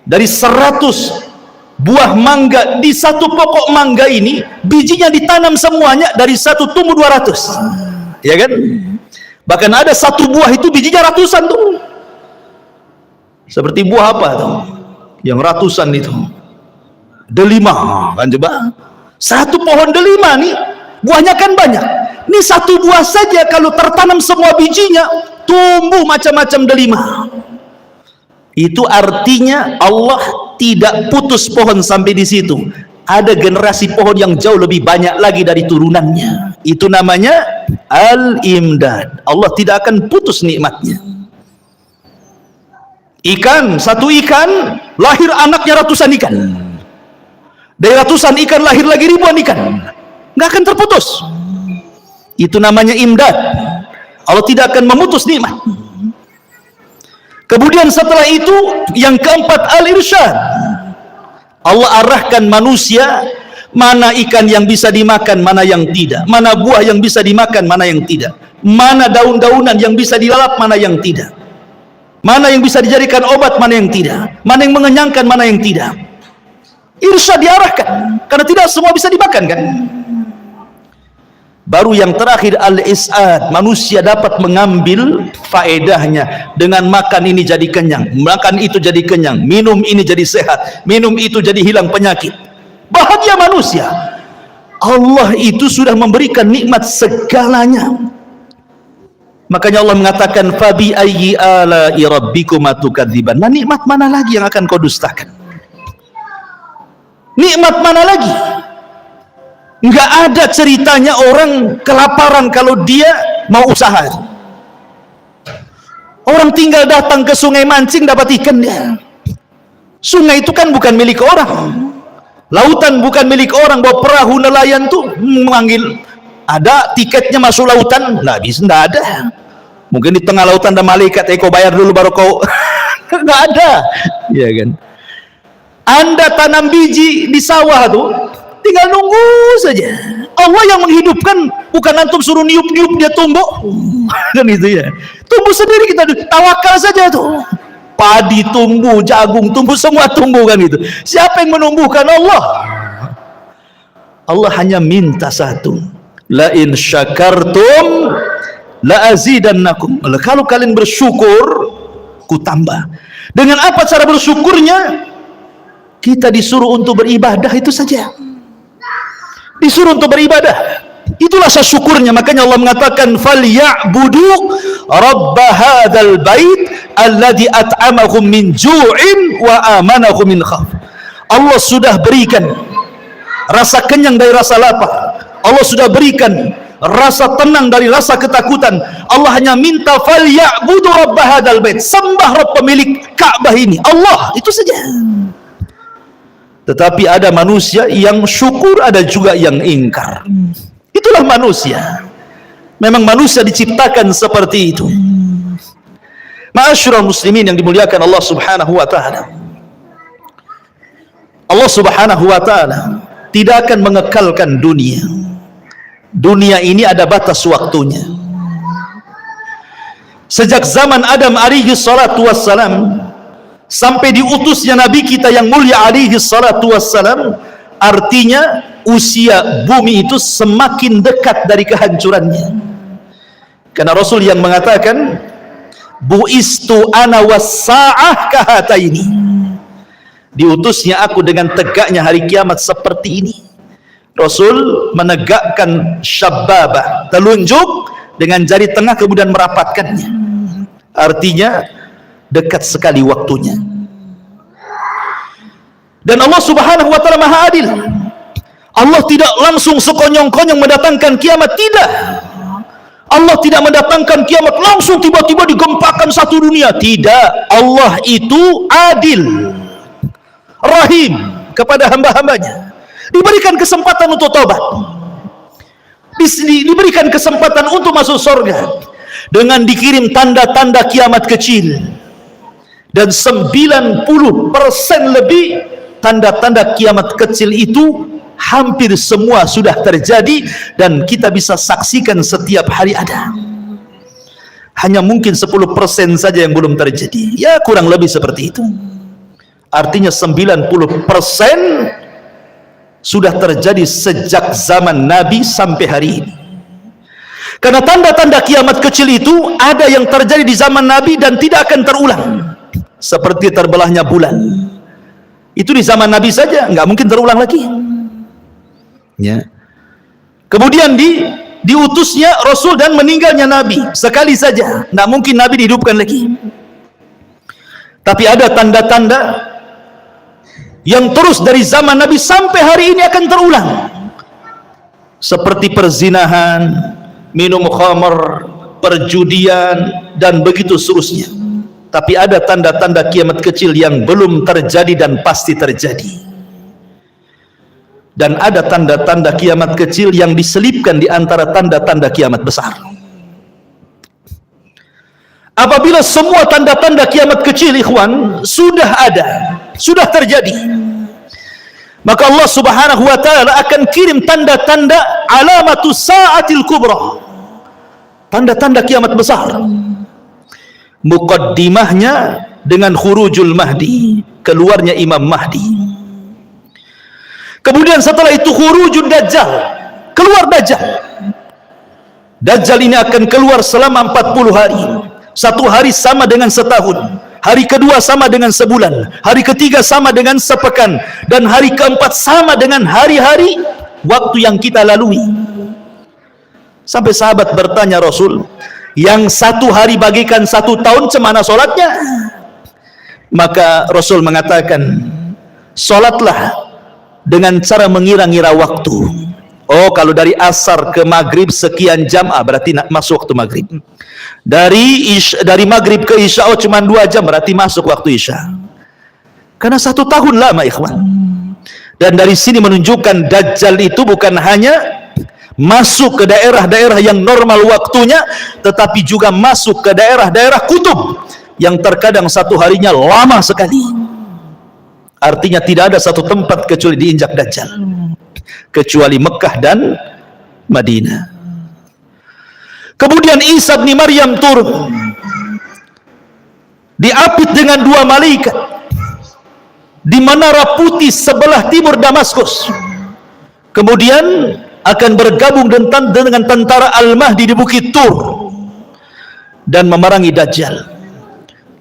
dari 100 buah mangga di satu pokok mangga ini, bijinya ditanam semuanya, dari satu tumbuh 200. Ya kan? Bahkan ada satu buah itu bijinya ratusan tuh. Seperti buah apa tuh? Yang ratusan itu. Delima kan, coba. Satu pohon delima nih, buahnya kan banyak. Ini satu buah saja kalau tertanam semua bijinya, tumbuh macam-macam delima. Itu artinya Allah tidak putus pohon sampai di situ. Ada generasi pohon yang jauh lebih banyak lagi dari turunannya. Itu namanya al-imdad. Allah tidak akan putus nikmatnya. Ikan, satu ikan lahir anaknya ratusan ikan. Dari ratusan ikan lahir lagi ribuan ikan. Nggak akan terputus. Itu namanya imdad. Allah tidak akan memutus nikmat. Kemudian setelah itu yang keempat, al-irsyad. Allah arahkan manusia Mana ikan yang bisa dimakan, mana yang tidak. Mana buah yang bisa dimakan, mana yang tidak. Mana daun-daunan yang bisa dilalap, mana yang tidak. Mana yang bisa dijadikan obat, mana yang tidak. Mana yang mengenyangkan, mana yang tidak. Irsyad diarahkan, karena tidak semua bisa dimakan kan. Baru yang terakhir al-is'ad, manusia dapat mengambil faedahnya dengan makan ini jadi kenyang, makan itu jadi kenyang, minum ini jadi sehat, minum itu jadi hilang penyakit. Bahagia manusia. Allah itu sudah memberikan nikmat segalanya. Makanya Allah mengatakan fabi ayyi ala'i rabbikuma tukadziban. Nah, nikmat mana lagi yang akan kau dustakan? Nikmat mana lagi? Enggak ada ceritanya orang kelaparan kalau dia mau usaha. Orang tinggal datang ke sungai mancing dapat ikan dia. Sungai itu kan bukan milik orang. Lautan bukan milik orang. Bawa perahu nelayan tuh memanggil, ada tiketnya masuk lautan? Nggak bisa, nggak ada. Mungkin di tengah lautan ada malaikat, kau bayar dulu baru kau. Nggak ada, ya kan? Anda tanam biji di sawah tuh, tinggal nunggu saja. Allah yang menghidupkan, bukan antum suruh niup-niup dia tumbuh. Kan itu ya. Tumbuh sendiri, kita tawakal saja tuh. Padi tumbuh, jagung tumbuh, semua tumbuh kan itu. Siapa yang menumbuhkan? Allah. Allah hanya minta satu. La in syakartum la azidannakum. Kalau kalian bersyukur, ku tambah. Dengan apa cara bersyukurnya? Kita disuruh untuk beribadah, itu saja. Disuruh untuk beribadah, itulah syukurnya. Makanya Allah mengatakan falyabudu rabb hadzal bait alladzi at'amahum min ju'in wa amanahum min khauf. Allah sudah berikan rasa kenyang dari rasa lapar. Allah sudah berikan rasa tenang dari rasa ketakutan. Allah hanya minta falyabudu rabb hadzal bait, sembah Rabb pemilik Ka'bah ini, Allah, itu saja. Tetapi ada manusia yang syukur, ada juga yang ingkar. Itulah manusia. Memang manusia diciptakan seperti itu. Ma'asyiral muslimin yang dimuliakan Allah Subhanahu wa taala. Allah Subhanahu wa taala tidak akan mengekalkan dunia. Dunia ini ada batas waktunya. Sejak zaman Adam alaihi salatu wassalam sampai diutusnya Nabi kita yang mulia alaihi salatu wassalam, artinya usia bumi itu semakin dekat dari kehancurannya. Karena Rasul yang mengatakan bu'istu ana was-sa'ah kahataini, diutusnya aku dengan tegaknya hari kiamat seperti ini. Rasul menegakkan syabbabah, telunjuk dengan jari tengah kemudian merapatkannya, artinya dekat sekali waktunya. Dan Allah Subhanahu wa taala Maha Adil. Allah tidak langsung sekonyong-konyong mendatangkan kiamat, tidak. Allah tidak mendatangkan kiamat langsung tiba-tiba digempakan satu dunia, tidak. Allah itu adil, rahim kepada hamba-hambanya. Diberikan kesempatan untuk taubat, diberikan kesempatan untuk masuk surga dengan dikirim tanda-tanda kiamat kecil. Dan 90% lebih tanda-tanda kiamat kecil itu hampir semua sudah terjadi dan kita bisa saksikan setiap hari ada. Hanya mungkin 10% saja yang belum terjadi. Ya kurang lebih seperti itu. Artinya 90% sudah terjadi sejak zaman Nabi sampai hari ini. Karena tanda-tanda kiamat kecil itu ada yang terjadi di zaman Nabi dan tidak akan terulang. Seperti terbelahnya bulan, itu di zaman Nabi saja, nggak mungkin terulang lagi. Ya. Kemudian diutusnya Rasul dan meninggalnya Nabi sekali saja, nggak mungkin Nabi dihidupkan lagi. Tapi ada tanda-tanda yang terus dari zaman Nabi sampai hari ini akan terulang, seperti perzinahan, minum khamr, perjudian, dan begitu seterusnya. Tapi ada tanda-tanda kiamat kecil yang belum terjadi dan pasti terjadi. Dan ada tanda-tanda kiamat kecil yang diselipkan di antara tanda-tanda kiamat besar. Apabila semua tanda-tanda kiamat kecil, ikhwan, sudah ada, sudah terjadi, maka Allah subhanahu wa ta'ala akan kirim tanda-tanda alamatus sa'atil kubra, tanda-tanda kiamat besar. Muqaddimahnya dengan khurujul Mahdi, keluarnya Imam Mahdi. Kemudian setelah itu khurujul Dajjal, keluar Dajjal. Dajjal ini akan keluar selama 40 hari. Satu hari sama dengan setahun, hari kedua sama dengan sebulan, hari ketiga sama dengan sepekan, dan hari keempat sama dengan hari-hari waktu yang kita lalui. Sampai sahabat bertanya Rasul, yang satu hari bagikan satu tahun, cemana solatnya? Maka Rasul mengatakan, solatlah dengan cara mengira-ngira waktu. Oh, kalau dari asar ke maghrib sekian jam, berarti masuk waktu maghrib. Dari maghrib ke isya, cuma 2 jam, berarti masuk waktu isya. Karena 1 tahun lama, ikhwan. Dan dari sini menunjukkan Dajjal itu bukan hanya masuk ke daerah-daerah yang normal waktunya, tetapi juga masuk ke daerah-daerah kutub yang terkadang satu harinya lama sekali. Artinya tidak ada satu tempat kecuali diinjak Dajjal, kecuali Mekah dan Madinah. Kemudian Isa bin Maryam turun, diapit dengan 2 malaikat di menara putih sebelah timur Damaskus. Kemudian akan bergabung dengan tentara Al-Mahdi di Bukit Tur dan memerangi Dajjal.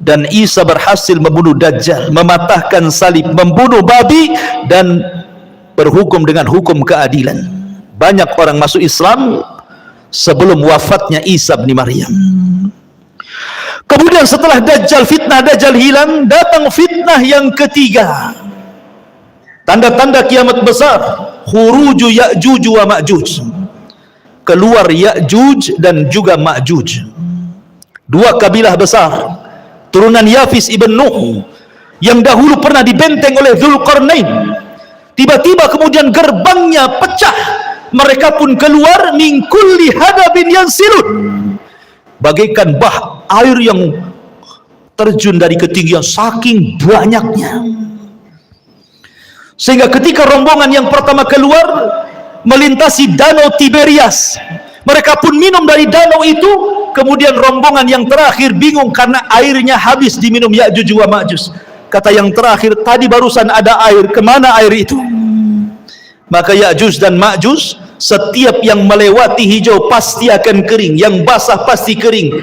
Dan Isa berhasil membunuh Dajjal, mematahkan salib, membunuh babi, dan berhukum dengan hukum keadilan. Banyak orang masuk Islam sebelum wafatnya Isa bin Maryam. Kemudian setelah fitnah Dajjal hilang, datang fitnah yang ketiga. Tanda-tanda kiamat besar, khuruju Ya'juj wa Ma'juj, keluar Ya'juj dan juga Ma'juj. 2 kabilah besar, turunan Yafis ibn Nuh, yang dahulu pernah dibenteng oleh Dzulqarnain. Tiba-tiba kemudian gerbangnya pecah, mereka pun keluar min kulli hadabin yansilun, bagaikan bah air yang terjun dari ketinggian saking banyaknya. Sehingga ketika rombongan yang pertama keluar melintasi danau Tiberias, mereka pun minum dari danau itu. Kemudian rombongan yang terakhir bingung karena airnya habis diminum Ya'juj wa Ma'juj. Kata yang terakhir, tadi barusan ada air, kemana air itu? Maka Ya'juj dan Ma'juj, setiap yang melewati hijau pasti akan kering, yang basah pasti kering.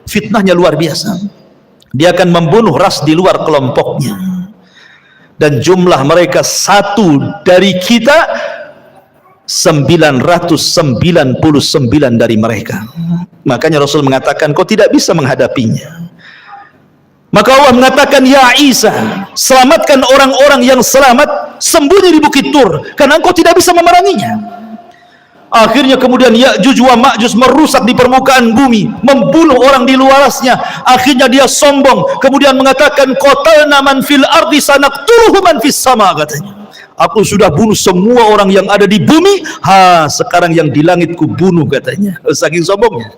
Fitnahnya luar biasa. Dia akan membunuh ras di luar kelompoknya. Dan jumlah mereka satu dari kita 999 dari mereka. Makanya Rasul mengatakan, kau tidak bisa menghadapinya. Maka Allah mengatakan, ya Isa, selamatkan orang-orang yang selamat, sembunyi di Bukit Tur, karena engkau tidak bisa memeranginya. Akhirnya kemudian Ya'juj wa Ma'juj merusak di permukaan bumi, membunuh orang di luarasnya. Akhirnya dia sombong, kemudian mengatakan, qatalna man fil ardi sanaqtuluhu man fis sama, katanya. Aku sudah bunuh semua orang yang ada di bumi, sekarang yang di langit ku bunuh, katanya. Saking sombongnya.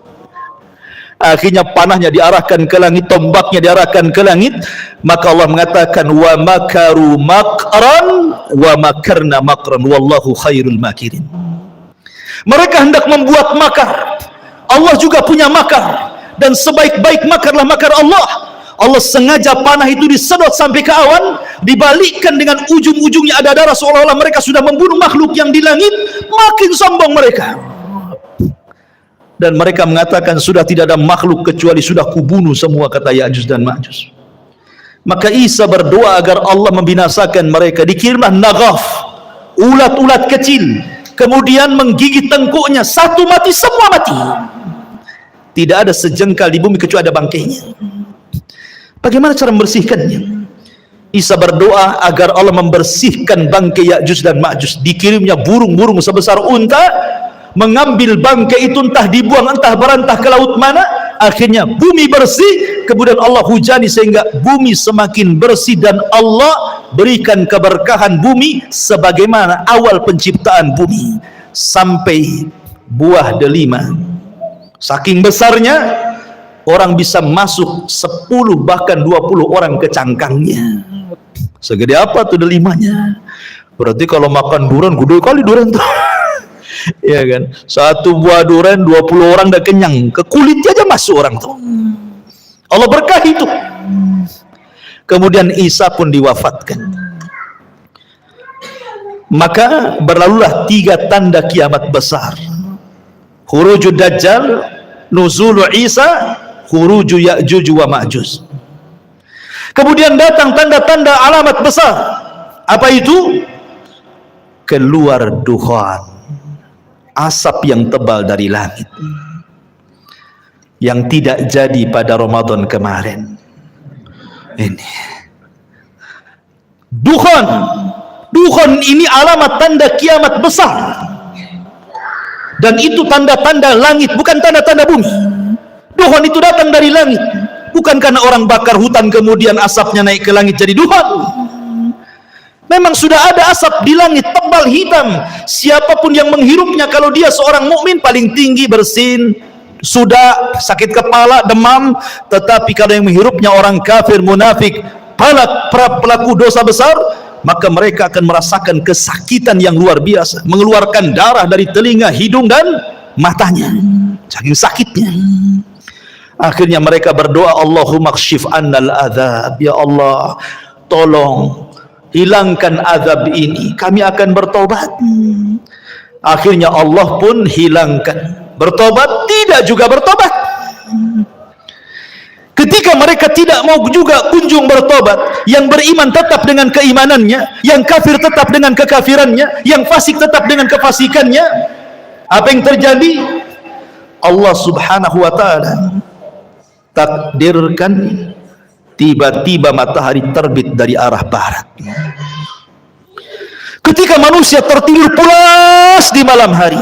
Akhirnya panahnya diarahkan ke langit, tombaknya diarahkan ke langit. Maka Allah mengatakan, wa makaru makran wa makarna makran wallahu khairul makirin. Mereka hendak membuat makar, Allah juga punya makar, dan sebaik-baik makarlah makar Allah. Allah sengaja panah itu disedot sampai ke awan, dibalikkan dengan ujung-ujungnya ada darah, seolah-olah mereka sudah membunuh makhluk yang di langit. Makin sombong mereka, dan mereka mengatakan, sudah tidak ada makhluk kecuali sudah kubunuh semua, kata Ya'juj dan Ma'juj. Maka Isa berdoa agar Allah membinasakan mereka. Dikirimlah naghaf, ulat-ulat kecil, kemudian menggigit tengkuknya, satu mati, semua mati. Tidak ada sejengkal di bumi kecuali ada bangkainya. Bagaimana cara membersihkannya? Isa berdoa agar Allah membersihkan bangkai Ya'juj dan Ma'juj. Dikirimnya burung-burung sebesar unta, mengambil bangkai itu, entah dibuang, entah berantah ke laut mana. Akhirnya bumi bersih, kemudian Allah hujani sehingga bumi semakin bersih, dan Allah berikan keberkahan bumi sebagaimana awal penciptaan bumi, sampai buah delima. Saking besarnya, orang bisa masuk 10 bahkan 20 orang ke cangkangnya. Segede apa tuh delimanya? Berarti kalau makan durian, gede kali durian tuh. Ya kan? Satu buah durian 20 orang udah kenyang. Ke kulitnya aja masuk orang tuh. Allah berkahi itu. Kemudian Isa pun diwafatkan. Maka berlalulah 3 tanda kiamat besar. Khurujud Dajjal, nuzulu Isa, khuruju Ya'juj wa Ma'juj. Kemudian datang tanda-tanda alamat besar. Apa itu? Keluar dukhan, asap yang tebal dari langit, yang tidak jadi pada Ramadan kemarin. Ini dukhan ini alamat tanda kiamat besar. Dan itu tanda-tanda langit, bukan tanda-tanda bumi. Dukhan itu datang dari langit, bukan karena orang bakar hutan kemudian asapnya naik ke langit jadi dukhan. Memang sudah ada asap di langit tebal hitam. Siapapun yang menghirupnya, kalau dia seorang mukmin paling tinggi bersin, sudah sakit kepala, demam. Tetapi kalau yang menghirupnya orang kafir, munafik, pelaku dosa besar, maka mereka akan merasakan kesakitan yang luar biasa, mengeluarkan darah dari telinga, hidung dan matanya, saking sakitnya. Akhirnya mereka berdoa, Allahumma kshif annal adzab, ya Allah tolong hilangkan azab ini, kami akan bertobat. Akhirnya Allah pun hilangkan. Bertobat? Tidak juga bertobat. Ketika mereka tidak mau juga kunjung bertobat, yang beriman tetap dengan keimanannya, yang kafir tetap dengan kekafirannya, yang fasik tetap dengan kefasikannya, apa yang terjadi? Allah subhanahu wa ta'ala takdirkan tiba-tiba matahari terbit dari arah barat. Ketika manusia tertidur pulas di malam hari,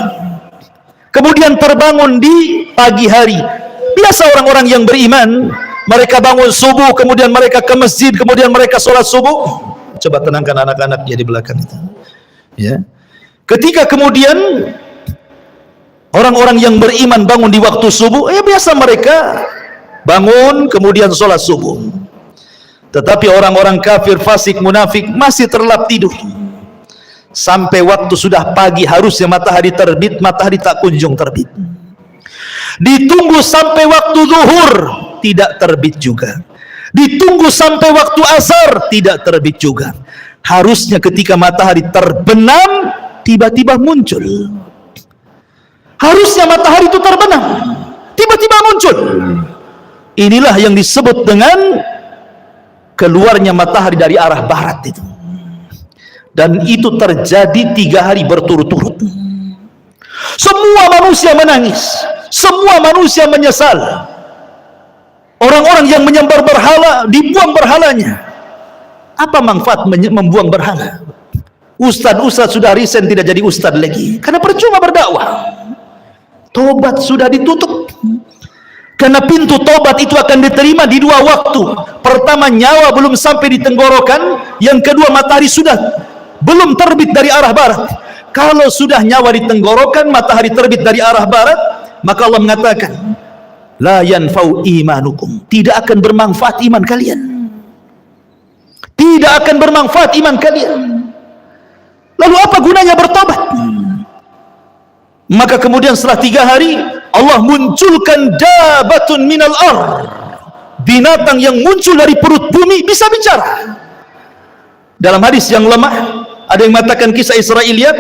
kemudian terbangun di pagi hari. Biasa orang-orang yang beriman, mereka bangun subuh, kemudian mereka ke masjid, kemudian mereka sholat subuh. Coba tenangkan anak-anaknya di belakang itu. Ya. Ketika kemudian orang-orang yang beriman bangun di waktu subuh, biasa mereka bangun kemudian sholat subuh. Tetapi orang-orang kafir, fasik, munafik masih terlelap tidur. Sampai waktu sudah pagi, harusnya matahari terbit, matahari tak kunjung terbit. Ditunggu sampai waktu zuhur, tidak terbit juga. Ditunggu sampai waktu asar, tidak terbit juga. Harusnya ketika matahari terbenam, tiba-tiba muncul. Harusnya matahari itu terbenam, tiba-tiba muncul. Inilah yang disebut dengan keluarnya matahari dari arah barat itu. Dan itu terjadi 3 hari berturut-turut. Semua manusia menangis, semua manusia menyesal. Orang-orang yang menyembah berhala, dibuang berhalanya. Apa manfaat membuang berhala? Ustadz sudah resign, tidak jadi ustadz lagi, karena percuma berdakwah. Tobat sudah ditutup, karena pintu tobat itu akan diterima di 2 waktu. Pertama, nyawa belum sampai di tenggorokan. Yang kedua, matahari sudah belum terbit dari arah barat. Kalau sudah nyawa di tenggorokan, matahari terbit dari arah barat, maka Allah mengatakan, la yanfa'u imanukum, tidak akan bermanfaat iman kalian. Tidak akan bermanfaat iman kalian. Lalu apa gunanya bertobat? Maka kemudian setelah 3 hari, Allah munculkan dabatun minal ar, binatang yang muncul dari perut bumi bisa bicara. Dalam hadis yang lemah, ada yang mengatakan kisah Israiliyat,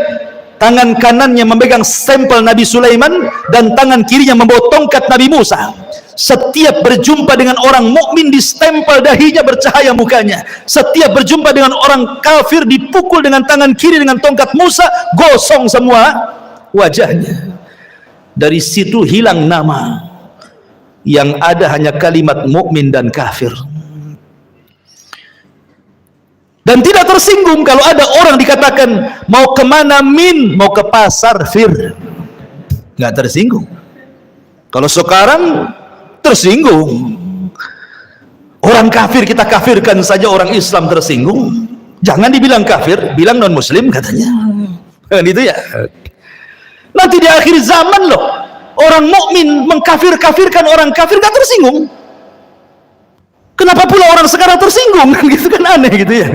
tangan kanannya memegang stempel Nabi Sulaiman dan tangan kirinya membawa tongkat Nabi Musa. Setiap berjumpa dengan orang mukmin distempel dahinya, bercahaya mukanya. Setiap berjumpa dengan orang kafir dipukul dengan tangan kiri dengan tongkat Musa, gosong semua wajahnya. Dari situ hilang nama, yang ada hanya kalimat mukmin dan kafir. Dan tidak tersinggung kalau ada orang dikatakan mau kemana min, mau ke pasar fir, nggak tersinggung. Kalau sekarang tersinggung, orang kafir kita kafirkan saja, orang Islam tersinggung. Jangan dibilang kafir, bilang non muslim katanya. Kan itu ya. Nanti di akhir zaman loh, orang mukmin mengkafir-kafirkan orang kafir, nggak tersinggung. Kenapa pula orang sekarang tersinggung? Gitu kan aneh gitu ya.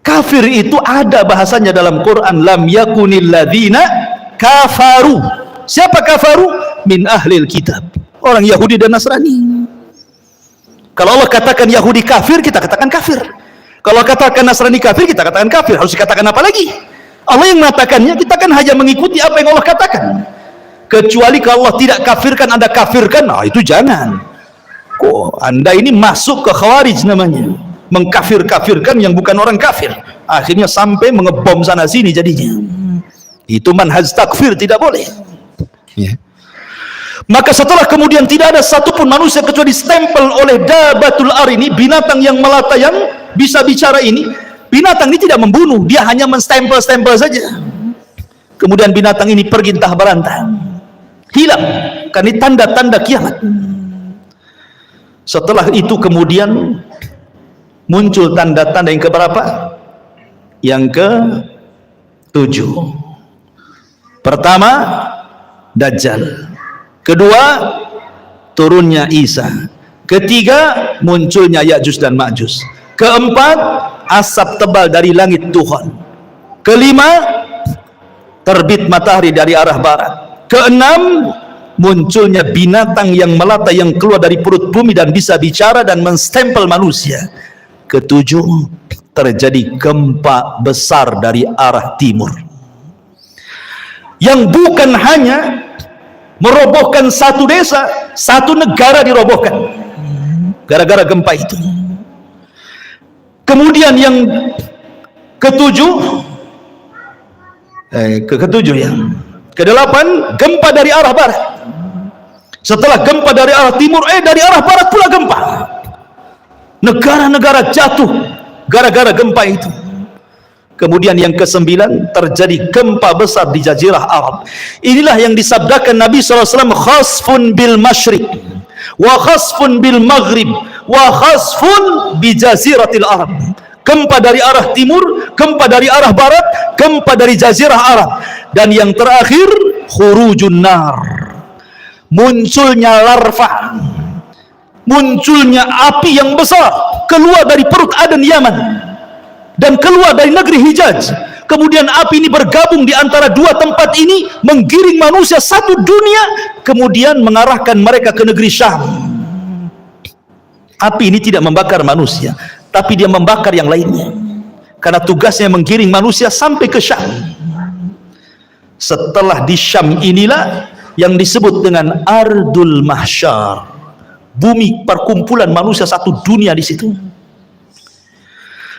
Kafir itu ada bahasanya dalam Quran, lam yakunil ladzina kafaru. Siapa kafaru? Min ahlil kitab, orang Yahudi dan Nasrani. Kalau Allah katakan Yahudi kafir, kita katakan kafir. Kalau katakan Nasrani kafir, kita katakan kafir. Harus dikatakan apa lagi? Allah yang mengatakannya, kita kan hanya mengikuti apa yang Allah katakan. Kecuali kalau Allah tidak kafirkan, Anda kafirkan, nah itu jangan. Kok Anda ini masuk ke khawarij namanya, mengkafir-kafirkan yang bukan orang kafir, akhirnya sampai mengebom sana sini jadinya. Itu manhaj takfir, tidak boleh. Ya. Maka setelah kemudian tidak ada satupun manusia kecuali stempel oleh dabatul ar ini, binatang yang melata yang bisa bicara ini. Binatang ini tidak membunuh, dia hanya menstempel-stempel saja. Kemudian binatang ini pergi entah berantah, hilang, karena ini tanda-tanda kiamat. Setelah itu kemudian muncul tanda-tanda yang keberapa? Yang ke-7. Pertama, Dajjal. Kedua, turunnya Isa. Ketiga, munculnya Ya'juj dan Ma'juj. Keempat, asap tebal dari langit Tuhan. Kelima, terbit matahari dari arah barat. Keenam, munculnya binatang yang melata yang keluar dari perut bumi dan bisa bicara dan menstempel manusia. Ketujuh, terjadi gempa besar dari arah timur yang bukan hanya merobohkan satu desa, satu negara dirobohkan gara-gara gempa itu. Kemudian yang ketujuh kedelapan, gempa dari arah barat. Setelah gempa dari arah timur, dari arah barat pula gempa. Negara-negara jatuh gara-gara gempa itu. Kemudian yang ke-9, terjadi gempa besar di Jazirah Arab. Inilah yang disabdakan Nabi SAW, khasfun bil masyriq wa khasfun bil maghrib wa khasfun bi jaziratil Arab. Gempa dari arah timur, gempa dari arah barat, gempa dari Jazirah Arab. Dan yang terakhir, khurujun nar, munculnya larva, munculnya api yang besar keluar dari perut Aden Yaman dan keluar dari negeri Hijaz. Kemudian api ini bergabung di antara dua tempat ini, menggiring manusia satu dunia, kemudian mengarahkan mereka ke negeri Syam. Api ini tidak membakar manusia, tapi dia membakar yang lainnya, karena tugasnya menggiring manusia sampai ke Syam. Setelah di Syam inilah yang disebut dengan Ardul Mahsyar, bumi perkumpulan manusia satu dunia di situ.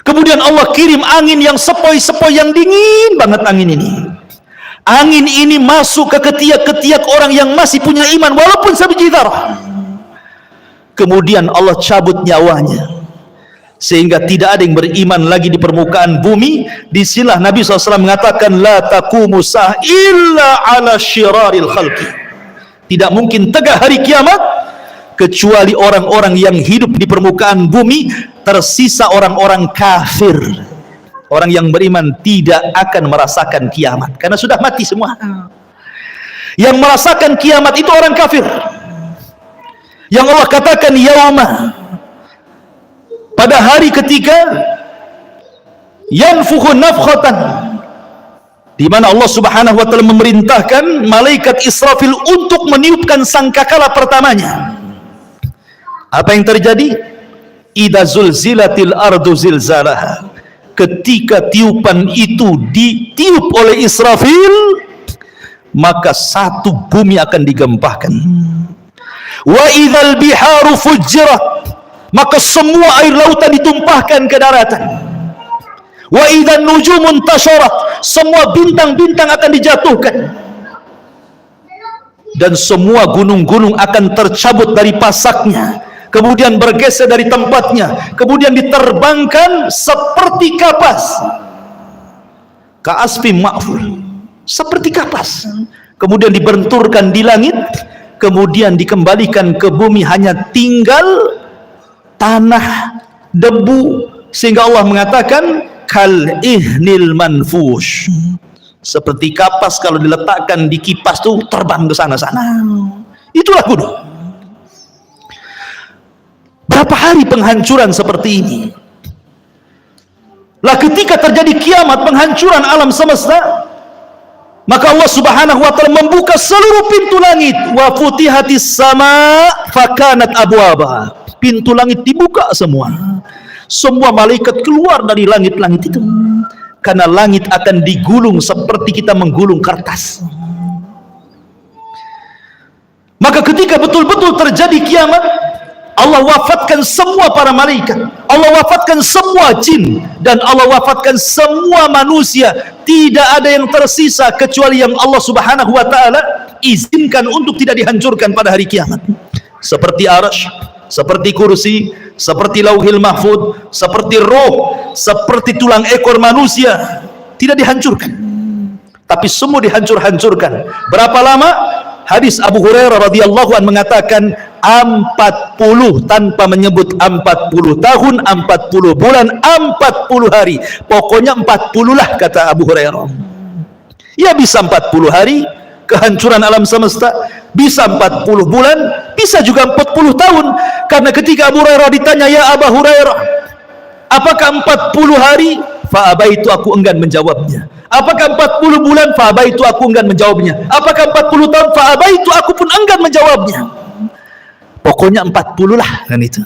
Kemudian Allah kirim angin yang sepoi-sepoi, yang dingin banget angin ini. Angin ini masuk ke ketiak-ketiak orang yang masih punya iman walaupun sebiji dzarah. Kemudian Allah cabut nyawanya sehingga tidak ada yang beriman lagi di permukaan bumi. Disinilah Nabi SAW mengatakan, la taqumu sa'ah illa ala syiraril khalqi. Tidak mungkin tegak hari kiamat kecuali orang-orang yang hidup di permukaan bumi, tersisa orang-orang kafir. Orang yang beriman tidak akan merasakan kiamat karena sudah mati semua. Yang merasakan kiamat itu orang kafir, yang Allah katakan yauma, pada hari ketiga, yanfukhu nafkhatan, di mana Allah Subhanahu wa taala memerintahkan malaikat Israfil untuk meniupkan sangkakala pertamanya. Apa yang terjadi? Idza zulzilatil ardu zilzalaha. Ketika tiupan itu ditiup oleh Israfil, maka satu bumi akan digempahkan. Wa idzal biharu fujjirat, maka semua air lautan ditumpahkan ke daratan. Wa idzan nujumun tasharat, semua bintang-bintang akan dijatuhkan. Dan semua gunung-gunung akan tercabut dari pasaknya, kemudian bergeser dari tempatnya, kemudian diterbangkan seperti kapas, ka'asfim ma'ful, seperti kapas, kemudian dibenturkan di langit, kemudian dikembalikan ke bumi, hanya tinggal tanah, debu, sehingga Allah mengatakan kal ihnil manfush, seperti kapas kalau diletakkan di kipas tuh terbang ke sana-sana. Itulah gunung. Berapa hari penghancuran seperti ini? Lah ketika terjadi kiamat, penghancuran alam semesta, maka Allah Subhanahu wa taala membuka seluruh pintu langit. Wa futihatis sama fakanat abwaba. Pintu langit dibuka semua. Semua malaikat keluar dari langit-langit itu. Karena langit akan digulung seperti kita menggulung kertas. Maka ketika betul-betul terjadi kiamat, Allah wafatkan semua para malaikat, Allah wafatkan semua jin, dan Allah wafatkan semua manusia. Tidak ada yang tersisa kecuali yang Allah Subhanahu wa taala izinkan untuk tidak dihancurkan pada hari kiamat. Seperti arsy, seperti kursi, seperti lauhil mahfud, seperti roh, seperti tulang ekor manusia, tidak dihancurkan, tapi semua dihancur-hancurkan. Berapa lama? Hadis Abu Hurairah radhiyallahu anhu mengatakan 40, tanpa menyebut 40 tahun, 40 bulan, 40 hari. Pokoknya 40 lah, kata Abu Hurairah. Ya bisa 40 hari kehancuran alam semesta, bisa 40 bulan, bisa juga 40 tahun. Karena ketika Abu Hurairah ditanya, ya Abu Hurairah, apakah 40 hari? Fa'abaitu, aku enggan menjawabnya. Apakah 40 bulan? Fa'abaitu, aku enggan menjawabnya. Apakah 40 tahun? Fa'abaitu, aku pun enggan menjawabnya. Pokoknya 40 lah kan itu.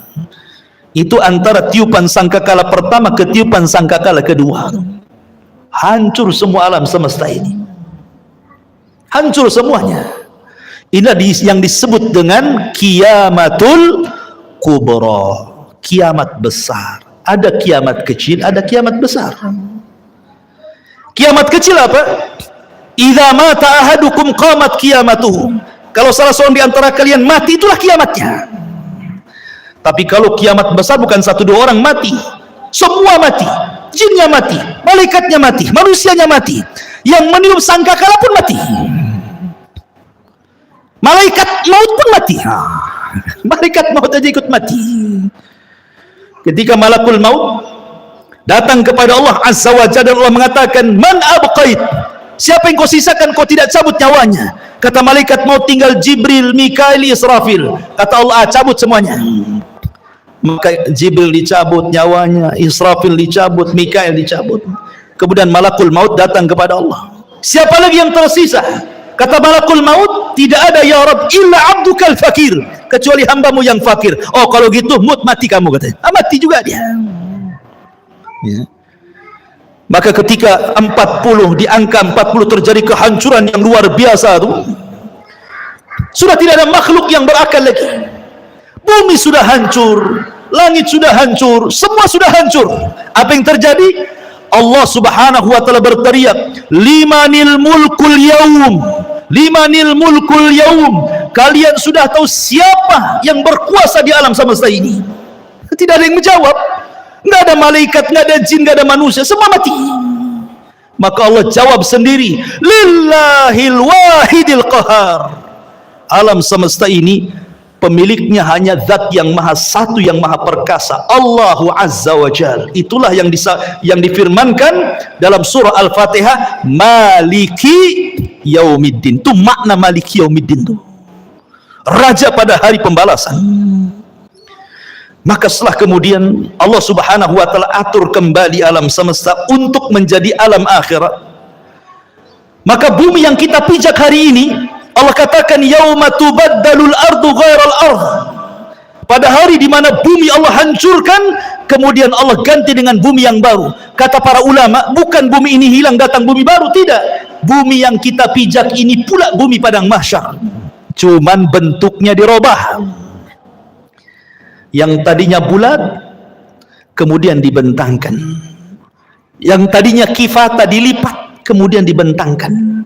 Itu antara tiupan sangkakala pertama ke tiupan sangkakala kedua. Hancur semua alam semesta ini. Hancur semuanya. Inilah yang disebut dengan kiamatul kubra, kiamat besar. Ada kiamat kecil, ada kiamat besar. Kiamat kecil apa? Idza mata ahadukum qamat qiyamatuhu. Kalau salah seorang di antara kalian mati, itulah kiamatnya. Tapi kalau kiamat besar, bukan 1-2 orang mati, semua mati. Jinnya mati, malaikatnya mati, manusianya mati, yang meniup sangkakala pun mati, malaikat maut pun mati. Malaikat maut aja ikut mati. Ketika malakul maut datang kepada Allah Azza wa Jalla, dan Allah mengatakan, man abqait, siapa yang kau sisakan, kau tidak cabut nyawanya? Kata malaikat maut, tinggal Jibril, Mikail, Israfil. Kata Allah, cabut semuanya. Maka Jibril dicabut nyawanya, Israfil dicabut, Mikail dicabut. Kemudian malakul maut datang kepada Allah, siapa lagi yang tersisa? Kata malakul maut, tidak ada ya Rabb illa abdukal fakir, kecuali hambamu yang fakir. Oh kalau gitu mati kamu, katanya. Mati juga dia. Ya. Maka ketika 40, di angka 40 terjadi kehancuran yang luar biasa itu, sudah tidak ada makhluk yang berakal lagi. Bumi sudah hancur, langit sudah hancur, semua sudah hancur. Apa yang terjadi? Allah Subhanahu wa taala berteriak, limanil mulkul yaum, limanil mulkul yaum. Kalian sudah tahu siapa yang berkuasa di alam semesta ini? Tidak ada yang menjawab. Nggak ada malaikat, nggak ada jin, nggak ada manusia, semua mati. Maka Allah jawab sendiri, lillahil wahidil qahar. Alam semesta ini pemiliknya hanya zat yang maha satu, yang maha perkasa, Allahu Azza wa Jal. Itulah yang difirmankan dalam surah Al-Fatihah, Maliki Yaumiddin. Itu makna Maliki Yaumiddin itu, raja pada hari pembalasan. Maka setelah kemudian Allah Subhanahu wa taala atur kembali alam semesta untuk menjadi alam akhirat. Maka bumi yang kita pijak hari ini, Allah katakan yauma tubaddalul ardu ghairal ardh. Pada hari di mana bumi Allah hancurkan, kemudian Allah ganti dengan bumi yang baru. Kata para ulama, bukan bumi ini hilang datang bumi baru, tidak. Bumi yang kita pijak ini pula bumi padang mahsyar. Cuman bentuknya dirubah. Yang tadinya bulat kemudian dibentangkan. Yang tadinya kifata dilipat kemudian dibentangkan.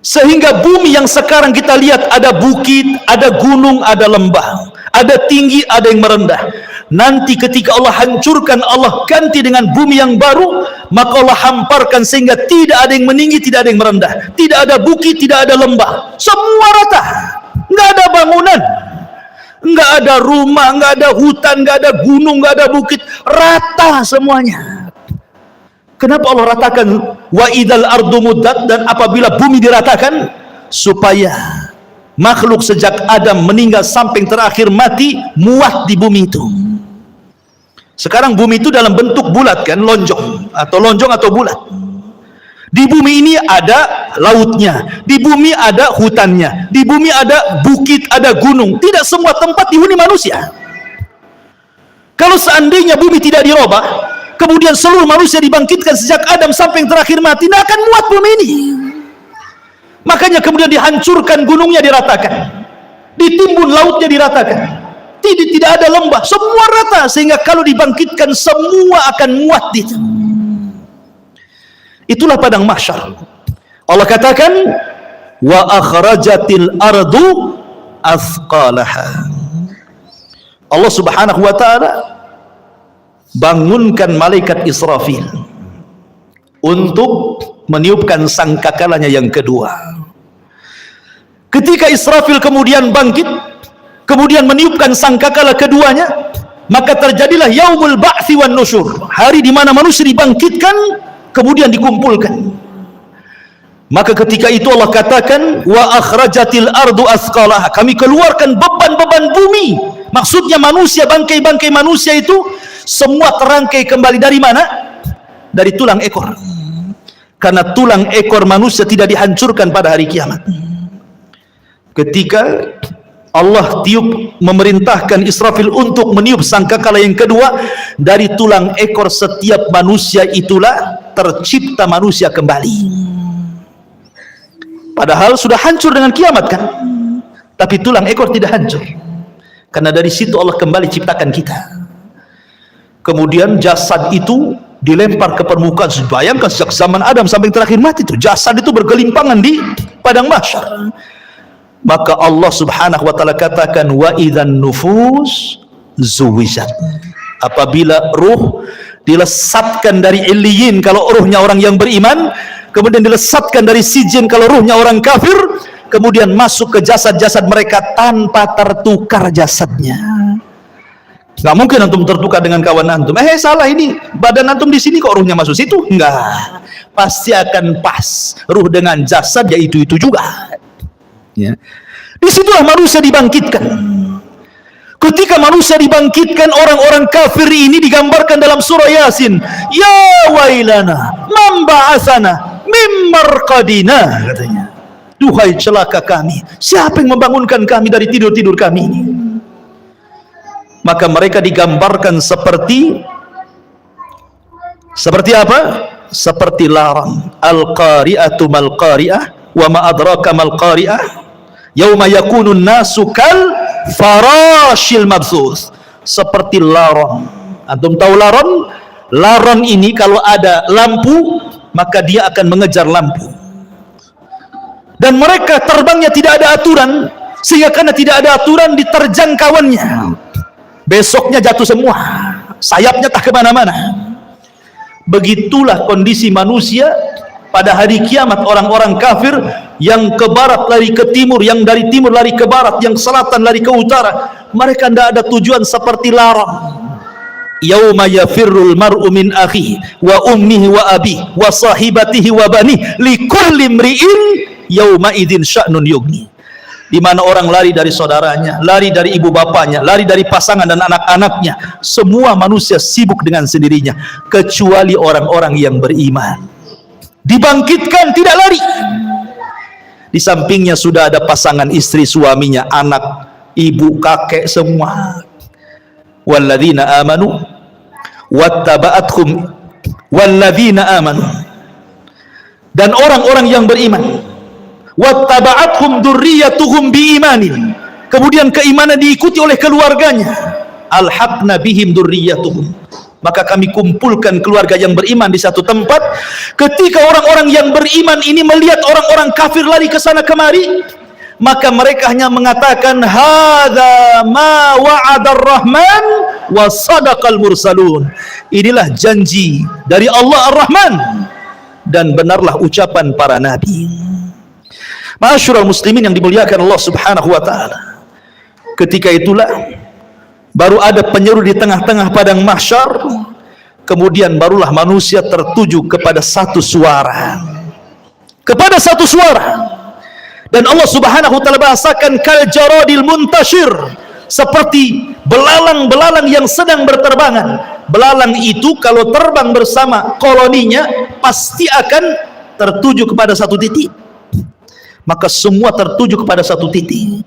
Sehingga bumi yang sekarang kita lihat ada bukit, ada gunung, ada lembah, ada tinggi, ada yang merendah. Nanti ketika Allah hancurkan, Allah ganti dengan bumi yang baru, maka Allah hamparkan sehingga tidak ada yang meninggi, tidak ada yang merendah, tidak ada bukit, tidak ada lembah, semua rata, nggak ada bangunan, nggak ada rumah, nggak ada hutan, nggak ada gunung, nggak ada bukit, rata semuanya. Kenapa Allah ratakan wa idal ardu muddat, dan apabila bumi diratakan, supaya makhluk sejak Adam meninggal sampai yang terakhir mati muat di bumi itu. Sekarang bumi itu dalam bentuk bulat kan, lonjong atau bulat. Di bumi ini ada lautnya, di bumi ada hutannya, di bumi ada bukit, ada gunung. Tidak semua tempat dihuni manusia. Kalau seandainya bumi tidak dirubah, kemudian seluruh manusia dibangkitkan sejak Adam sampai yang terakhir mati, tidak akan muat bumi ini. Makanya kemudian dihancurkan gunungnya, diratakan, ditimbun lautnya, diratakan, tidak ada lembah, semua rata, sehingga kalau dibangkitkan semua akan muat di itu. Itulah padang mahsyar. Allah katakan, wa akhrajatil ardu athqalaha. Allah subhanahu wa ta'ala bangunkan malaikat Israfil untuk meniupkan sangkakalanya yang kedua. Ketika Israfil kemudian bangkit, kemudian meniupkan sangkakala keduanya, maka terjadilah yaumul ba'thi wan nusyur, hari di mana manusia dibangkitkan kemudian dikumpulkan. Maka ketika itu Allah katakan, wa akhrajatil ardu athqalaha, kami keluarkan beban-beban bumi. Maksudnya manusia, bangkai-bangkai manusia itu semua terangkai kembali dari mana? Dari tulang ekor. Karena tulang ekor manusia tidak dihancurkan pada hari kiamat. Ketika Allah memerintahkan Israfil untuk meniup sangkakala yang kedua, dari tulang ekor setiap manusia itulah tercipta manusia kembali. Padahal sudah hancur dengan kiamat kan, tapi tulang ekor tidak hancur, karena dari situ Allah kembali ciptakan kita. Kemudian jasad itu dilempar ke permukaan. Bayangkan sejak zaman Adam sampai terakhir mati itu jasad itu bergelimpangan di padang mahsyar. Maka Allah subhanahu wa ta'ala katakan, wa idzan nufus zuwijat, apabila ruh dilesatkan dari illiyin kalau ruhnya orang yang beriman, kemudian dilesatkan dari sijin kalau ruhnya orang kafir, kemudian masuk ke jasad-jasad mereka tanpa tertukar jasadnya. Nggak mungkin antum tertukar dengan kawan antum. Salah, ini badan antum di sini kok ruhnya masuk situ? Enggak, pasti akan pas ruh dengan jasad, ya itu juga. Ya. Disitulah manusia dibangkitkan. Ketika manusia dibangkitkan, orang-orang kafir ini digambarkan dalam surah Yasin, ya wailana man ba'atsana mim marqadina, katanya, duhai celaka kami, siapa yang membangunkan kami dari tidur-tidur kami ini? Maka mereka digambarkan seperti apa? Seperti larang. Al-qari'atu mal qari'ah wa ma adraka mal qari'ah yauma yakunun nasu kal farashil mabsus, seperti laron. Antum tahu laron? Laron ini kalau ada lampu maka dia akan mengejar lampu, dan mereka terbangnya tidak ada aturan, sehingga karena tidak ada aturan diterjang kawannya, besoknya jatuh semua, sayapnya tak kemana-mana. Begitulah kondisi manusia pada hari kiamat. Orang-orang kafir yang ke barat lari ke timur, yang dari timur lari ke barat, yang selatan lari ke utara, mereka tidak ada tujuan, seperti larang. Yauma yafirrul mar'u min akhihi wa ummihi wa abihi wa sahibatihi wa banihi likulli imri'in yauma idzin sya'nun yughni. Di mana orang lari dari saudaranya, lari dari ibu bapanya, lari dari pasangan dan anak-anaknya. Semua manusia sibuk dengan sendirinya, kecuali orang-orang yang beriman. Dibangkitkan, tidak lari. Di sampingnya sudah ada pasangan istri, suaminya, anak, ibu, kakek, semua. Walladzina amanu wattaba'athum walladzina amanu, dan orang-orang yang beriman, wattaba'athum dzurriyyatuhum biimanin, kemudian keimanan diikuti oleh keluarganya, alhaqna bihim dzurriyyatuhum, maka kami kumpulkan keluarga yang beriman di satu tempat. Ketika orang-orang yang beriman ini melihat orang-orang kafir lari ke sana kemari, maka mereka hanya mengatakan, hadza ma wa'adar rahman wa sadaqal mursalun, inilah janji dari Allah Ar-Rahman dan benarlah ucapan para nabi. Ma'asyiral muslimin yang dimuliakan Allah subhanahu wa ta'ala, ketika itulah baru ada penyeru di tengah-tengah padang mahsyar. Kemudian barulah manusia tertuju kepada satu suara, dan Allah subhanahu wa ta'ala bahasakan kal jaradil muntashir, seperti belalang-belalang yang sedang berterbangan. belalang itu kalau terbang bersama koloninya pasti akan tertuju kepada satu titik. Maka semua tertuju kepada satu titik.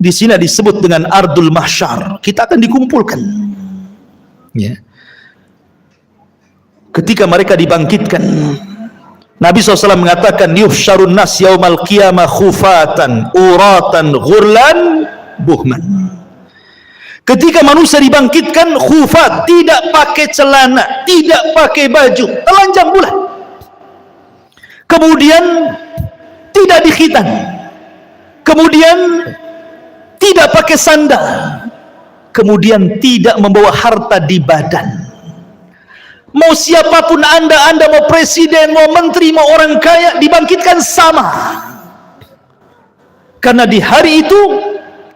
Di sini disebut dengan ardul mahsyar. Kita akan dikumpulkan. Ya. Ketika mereka dibangkitkan, Nabi SAW mengatakan, yuhsyarun nas yaumal qiyamah khufatan, uratan, ghurlan, buhman. Ketika manusia dibangkitkan khufat, tidak pakai celana, tidak pakai baju, telanjang bulat. Kemudian tidak dikhitan, kemudian tidak pakai sandal, kemudian tidak membawa harta di badan. Mau siapapun anda mau presiden, mau menteri, mau orang kaya, dibangkitkan sama. Karena di hari itu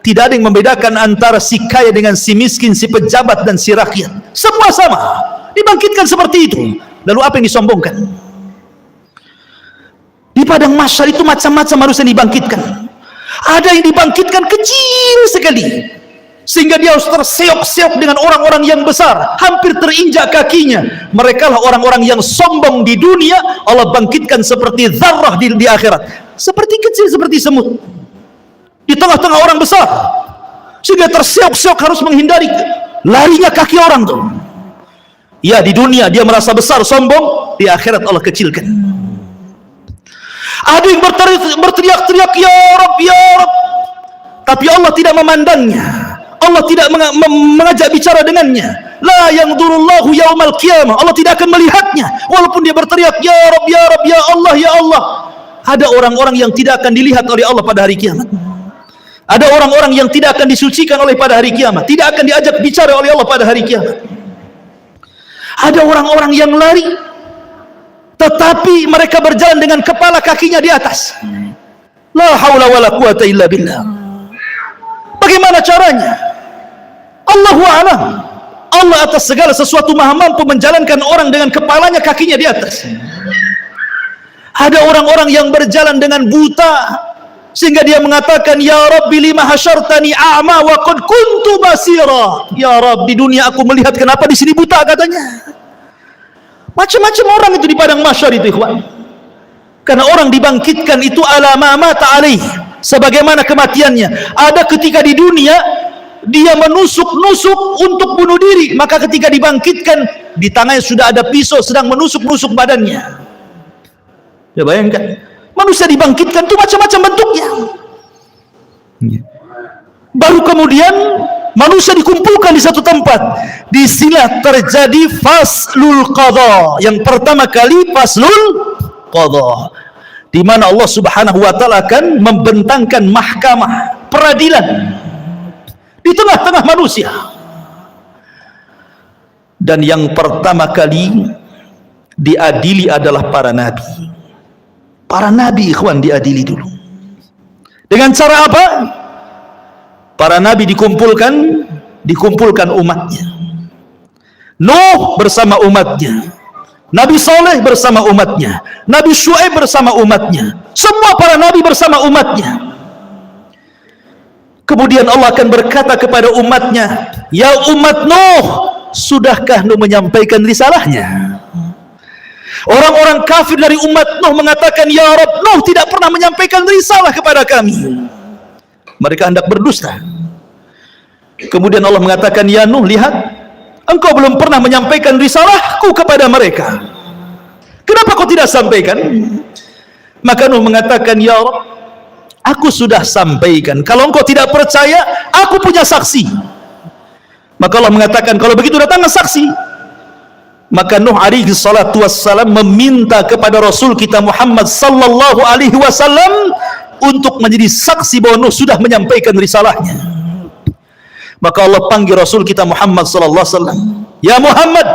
tidak ada yang membedakan antara si kaya dengan si miskin, si pejabat dan si rakyat. Semua sama, dibangkitkan seperti itu. Lalu apa yang disombongkan? Di padang mahsyar itu macam-macam harus yang dibangkitkan. Ada yang dibangkitkan kecil sekali, sehingga dia harus terseok-seok dengan orang-orang yang besar, hampir terinjak kakinya. Mereka lah orang-orang yang sombong di dunia. Allah bangkitkan seperti zarrah di akhirat, seperti kecil, seperti semut di tengah-tengah orang besar, sehingga terseok-seok harus menghindari larinya kaki orang tuh. Ya, di dunia dia merasa besar, sombong. Di akhirat Allah kecilkan. Ada yang berteriak-teriak, ya Rabb, ya Rabb, tapi Allah tidak memandangnya. Allah tidak mengajak bicara dengannya. La yanzurullahu yaumal qiyamah. Allah tidak akan melihatnya walaupun dia berteriak, ya Rabb, ya Rabb, ya Allah, ya Allah. Ada orang-orang yang tidak akan dilihat oleh Allah pada hari kiamat. Ada orang-orang yang tidak akan disucikan oleh pada hari kiamat, tidak akan diajak bicara oleh Allah pada hari kiamat. Ada orang-orang yang lari, tetapi mereka berjalan dengan kepala kakinya di atas. La haula wala quwata illa billah. Bagaimana caranya? Allahu a'lam. Allah atas segala sesuatu maha mampu menjalankan orang dengan kepalanya, kakinya di atas. Ada orang-orang yang berjalan dengan buta, sehingga dia mengatakan, ya Rabbi lima hasyartani a'ma wa qad kuntu basira. Ya Rabb, di dunia aku melihat, kenapa di sini buta, katanya. Macam-macam orang itu di padang mahsyar itu, ikhwan. Karena orang dibangkitkan itu ala ma mata alaih, sebagaimana kematiannya. Ada ketika di dunia dia menusuk-nusuk untuk bunuh diri, maka ketika dibangkitkan di tangannya sudah ada pisau sedang menusuk-nusuk badannya. Ya, bayangkan, manusia dibangkitkan itu macam-macam bentuknya. Baru kemudian manusia dikumpulkan di satu tempat. Di sini terjadi faslul qadha. Yang pertama kali faslul qadha, di mana Allah Subhanahu wa taala akan membentangkan mahkamah peradilan di tengah-tengah manusia. Dan yang pertama kali diadili adalah para nabi. Para nabi, ikhwan, diadili dulu. Dengan cara apa? Para nabi dikumpulkan umatnya. Nuh bersama umatnya, Nabi Saleh bersama umatnya, Nabi Syuaib bersama umatnya, semua para nabi bersama umatnya. Kemudian Allah akan berkata kepada umatnya, ya umat Nuh, sudahkah Nuh menyampaikan risalahnya? Orang-orang kafir dari umat Nuh mengatakan, ya Rabb, Nuh tidak pernah menyampaikan risalah kepada kami. Mereka hendak berdusta. Kemudian Allah mengatakan, ya Nuh, lihat, engkau belum pernah menyampaikan risalahku kepada mereka. Kenapa kau tidak sampaikan? Maka Nuh mengatakan, ya Rabb, aku sudah sampaikan. Kalau engkau tidak percaya, aku punya saksi. Maka Allah mengatakan, kalau begitu datanglah saksi. Maka Nuh alaihi salatu wassalam meminta kepada Rasul kita Muhammad sallallahu alaihi wasallam untuk menjadi saksi bahwa Nuh sudah menyampaikan risalahnya. Maka Allah panggil Rasul kita Muhammad sallallahu alaihi wasallam, ya Muhammad,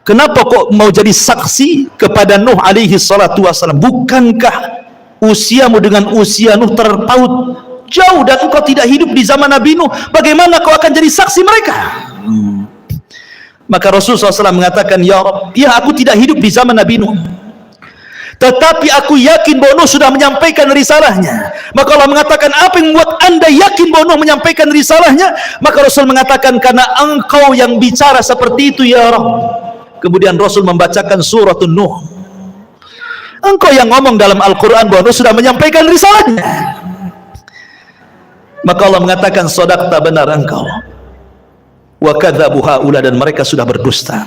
kenapa kok mau jadi saksi kepada Nuh alaihi salatu wassalam? Bukankah usiamu dengan usia Nuh terpaut jauh dan engkau tidak hidup di zaman Nabi Nuh? Bagaimana kau akan jadi saksi mereka? Maka Rasul SAW mengatakan, ya Rabb, ya aku tidak hidup di zaman Nabi Nuh, tetapi aku yakin bahwa Nuh sudah menyampaikan risalahnya. Maka Allah mengatakan, apa yang membuat anda yakin bahwa Nuh menyampaikan risalahnya? Maka Rasul mengatakan, karena engkau yang bicara seperti itu ya Rabb. Kemudian Rasul membacakan surat Nuh. Engkau yang ngomong dalam Al-Quran bahwa Nuh sudah menyampaikan risalahnya. Maka Allah mengatakan, sadaqta, benar engkau. Wa kadzabu haula, dan mereka sudah berdusta.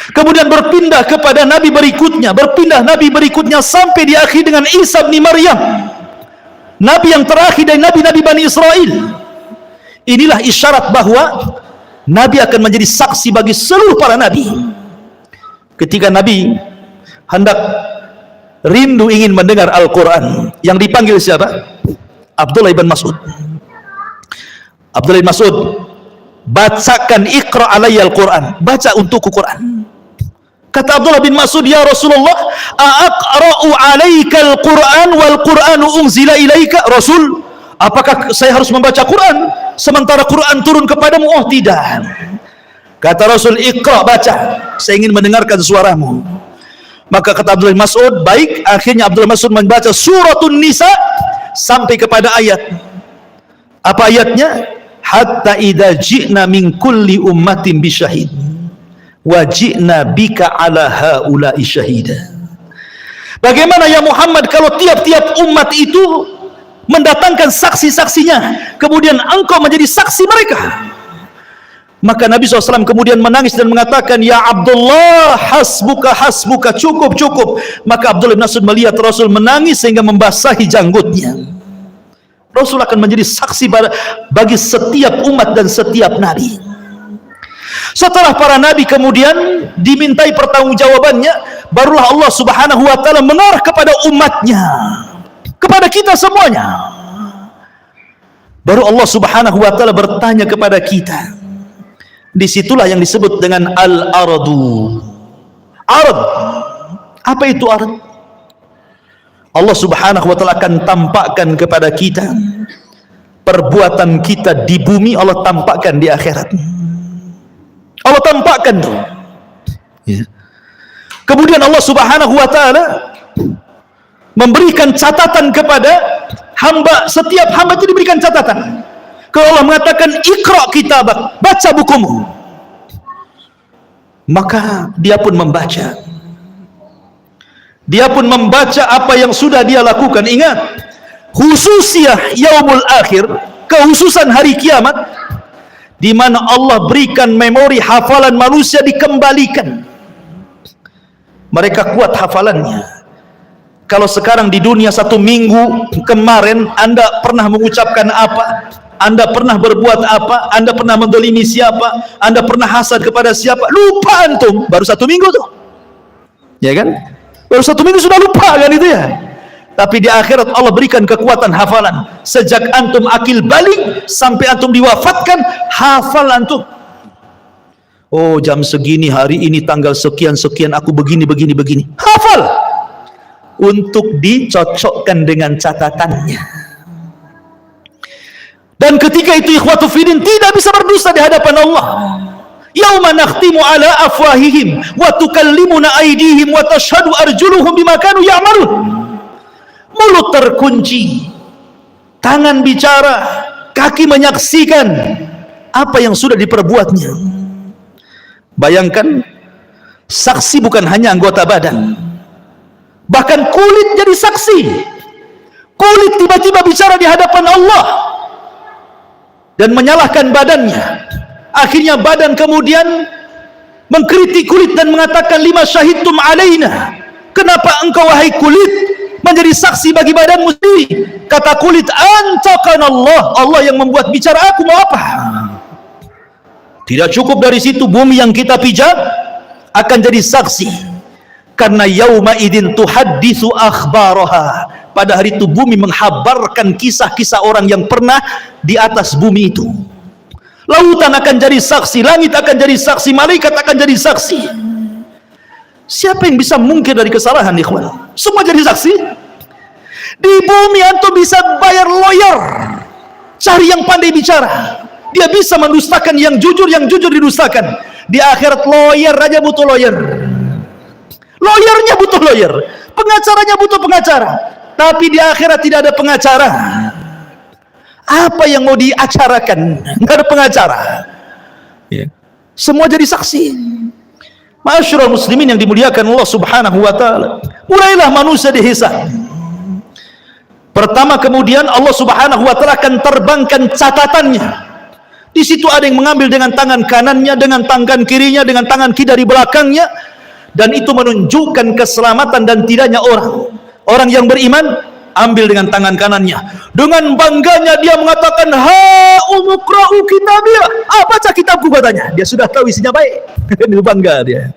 Kemudian berpindah kepada nabi berikutnya sampai di akhir dengan Isa bin Maryam, nabi yang terakhir dari nabi-nabi Bani Israel. Inilah isyarat bahwa nabi akan menjadi saksi bagi seluruh para nabi. Ketika nabi hendak rindu ingin mendengar Al-Quran, yang dipanggil siapa? Abdullah bin Mas'ud. Abdullah bin Mas'ud, bacakan, iqra alayya Al-Quran, baca untukku Quran. Kata Abdullah bin Mas'ud, ya Rasulullah, aqra'u alaika al-Quran wal Quranu unzila ilaika? Rasul, apakah saya harus membaca Quran sementara Quran turun kepadamu? Oh tidak. Kata Rasul, iqra, baca, saya ingin mendengarkan suaramu. Maka kata Abdullah bin Mas'ud, baik. Akhirnya Abdullah bin Mas'ud membaca suratun Nisa sampai kepada ayat. Apa ayatnya? Hatta idza ji'na min kulli ummatin bisyahid wa ji'na bika ala haula'i syahida. Bagaimana ya Muhammad kalau tiap-tiap umat itu mendatangkan saksi-saksinya, kemudian engkau menjadi saksi mereka? Maka Nabi SAW kemudian menangis dan mengatakan, ya Abdullah, hasbuka, hasbuka, cukup, cukup. Maka Abdullah bin Mas'ud melihat Rasul menangis sehingga membasahi janggutnya. Rasul akan menjadi saksi bagi setiap umat dan setiap nabi. Setelah para nabi kemudian dimintai pertanggungjawabannya, barulah Allah Subhanahu wa taala mengarah kepada umatnya, kepada kita semuanya. Baru Allah Subhanahu wa taala bertanya kepada kita. Disitulah yang disebut dengan al-ardu. Ard. Apa itu ard? Allah Subhanahu wa taala akan tampakkan kepada kita perbuatan kita di bumi, Allah tampakkan di akhirat. Allah tampakkan tuh. Ya. Kemudian Allah Subhanahu wa taala memberikan catatan kepada hamba, setiap hamba itu diberikan catatan. Kalau Allah mengatakan iqra kitabak, baca bukumu, maka dia pun membaca. Dia pun membaca apa yang sudah dia lakukan. Ingat, khususiyah yaumul akhir, kehususan hari kiamat, di mana Allah berikan memori hafalan manusia dikembalikan. Mereka kuat hafalannya. Kalau sekarang di dunia 1 minggu kemarin Anda pernah mengucapkan apa, Anda pernah berbuat apa, Anda pernah mendolimi siapa, Anda pernah hasad kepada siapa, lupa antum. Baru 1 minggu tuh, ya kan? Baru 1 minggu sudah lupa kan itu ya. Tapi di akhirat Allah berikan kekuatan hafalan. Sejak antum akil balik sampai antum diwafatkan, hafal antum. Oh, jam segini, hari ini, tanggal sekian-sekian, aku begini. Hafal. Untuk dicocokkan dengan catatannya. Dan ketika itu ikhwatu fiddin tidak bisa berdusta di hadapan Allah. Yauma nakhtimu ala afwahihim wa tukallimuna aydihim wa tashhadu arjuluhum bima kanu ya'malun. Mulut terkunci, tangan bicara, kaki menyaksikan apa yang sudah diperbuatnya. Bayangkan, saksi bukan hanya anggota badan, bahkan kulit jadi saksi. Kulit tiba-tiba bicara di hadapan Allah dan menyalahkan badannya. Akhirnya badan kemudian mengkritik kulit dan mengatakan, lima syahidtum alaina, kenapa engkau wahai kulit menjadi saksi bagi badanmu sendiri? Kata kulit, antakan Allah, Allah yang membuat bicara, aku mau apa? Tidak cukup dari situ, bumi yang kita pijak akan jadi saksi. Karena yauma idin tuhadditsu akhbaraha, pada hari itu bumi menghabarkan kisah-kisah orang yang pernah di atas bumi itu. Lautan akan jadi saksi, langit akan jadi saksi, malaikat akan jadi saksi. Siapa yang bisa mungkir dari kesalahan, ikhwan? Semua jadi saksi. Di bumi antum bisa bayar lawyer, cari yang pandai bicara, dia bisa mendustakan yang jujur didustakan. Di akhirat lawyer aja butuh lawyer. Lawyernya butuh lawyer, pengacaranya butuh pengacara. Tapi di akhirat tidak ada pengacara. Apa yang mau diacarakan? Nggak ada pengacara. Ya. Semua jadi saksi. Ma'asyiral muslimin yang dimuliakan Allah Subhanahu wa taala. Mulailah manusia dihisab. Pertama, kemudian Allah Subhanahu wa taala akan terbangkan catatannya. Di situ ada yang mengambil dengan tangan kanannya, dengan tangan kirinya, dengan tangan kiri dari belakangnya, dan itu menunjukkan keselamatan dan tidaknya orang. Orang yang beriman ambil dengan tangan kanannya. Dengan bangganya dia mengatakan, "Ha umqra'u kitabiyah." Baca kitabku, katanya. Dia sudah tahu isinya baik. Dia bangga dia.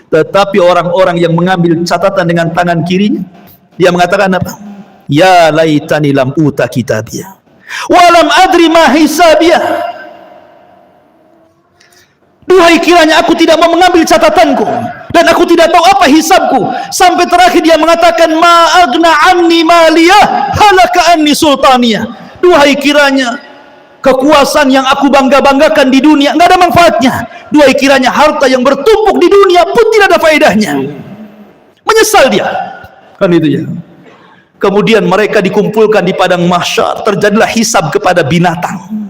Tetapi orang-orang yang mengambil catatan dengan tangan kirinya, dia mengatakan apa? Ya laitani lam uta kitabiyah wa lam adri ma hisabiyah. Duhai kiranya aku tidak mau mengambil catatanku dan aku tidak tahu apa hisabku. Sampai terakhir dia mengatakan, ma agna anni maliyah halaka anni sultaniyah. Duhai kiranya kekuasaan yang aku bangga-banggakan di dunia nggak ada manfaatnya. Duhai kiranya harta yang bertumpuk di dunia pun tidak ada faedahnya. Menyesal dia. Kan itu ya. Kemudian mereka dikumpulkan di padang mahsyar, terjadilah hisab kepada binatang.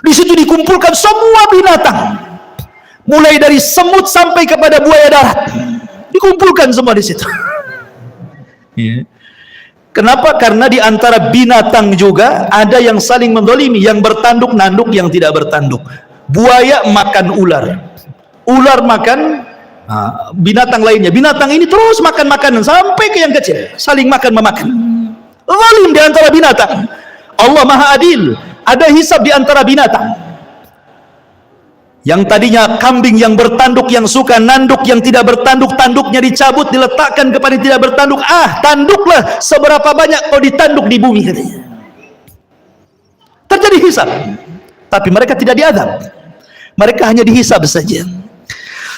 Di situ dikumpulkan semua binatang, mulai dari semut sampai kepada buaya darat, dikumpulkan semua di situ. Kenapa? Karena di antara binatang juga ada yang saling mendolimi, yang bertanduk nanduk, yang tidak bertanduk. Buaya makan ular, ular makan binatang lainnya. Binatang ini terus makan makanan sampai ke yang kecil, saling makan memakan. Zalim di antara binatang. Allah Maha Adil. Ada hisab di antara binatang. Yang tadinya kambing yang bertanduk, yang suka nanduk, yang tidak bertanduk, tanduknya dicabut, diletakkan kepada yang tidak bertanduk. Tanduklah seberapa banyak kau ditanduk di bumi, katanya. Terjadi hisab. Tapi mereka tidak diadab. Mereka hanya dihisab saja.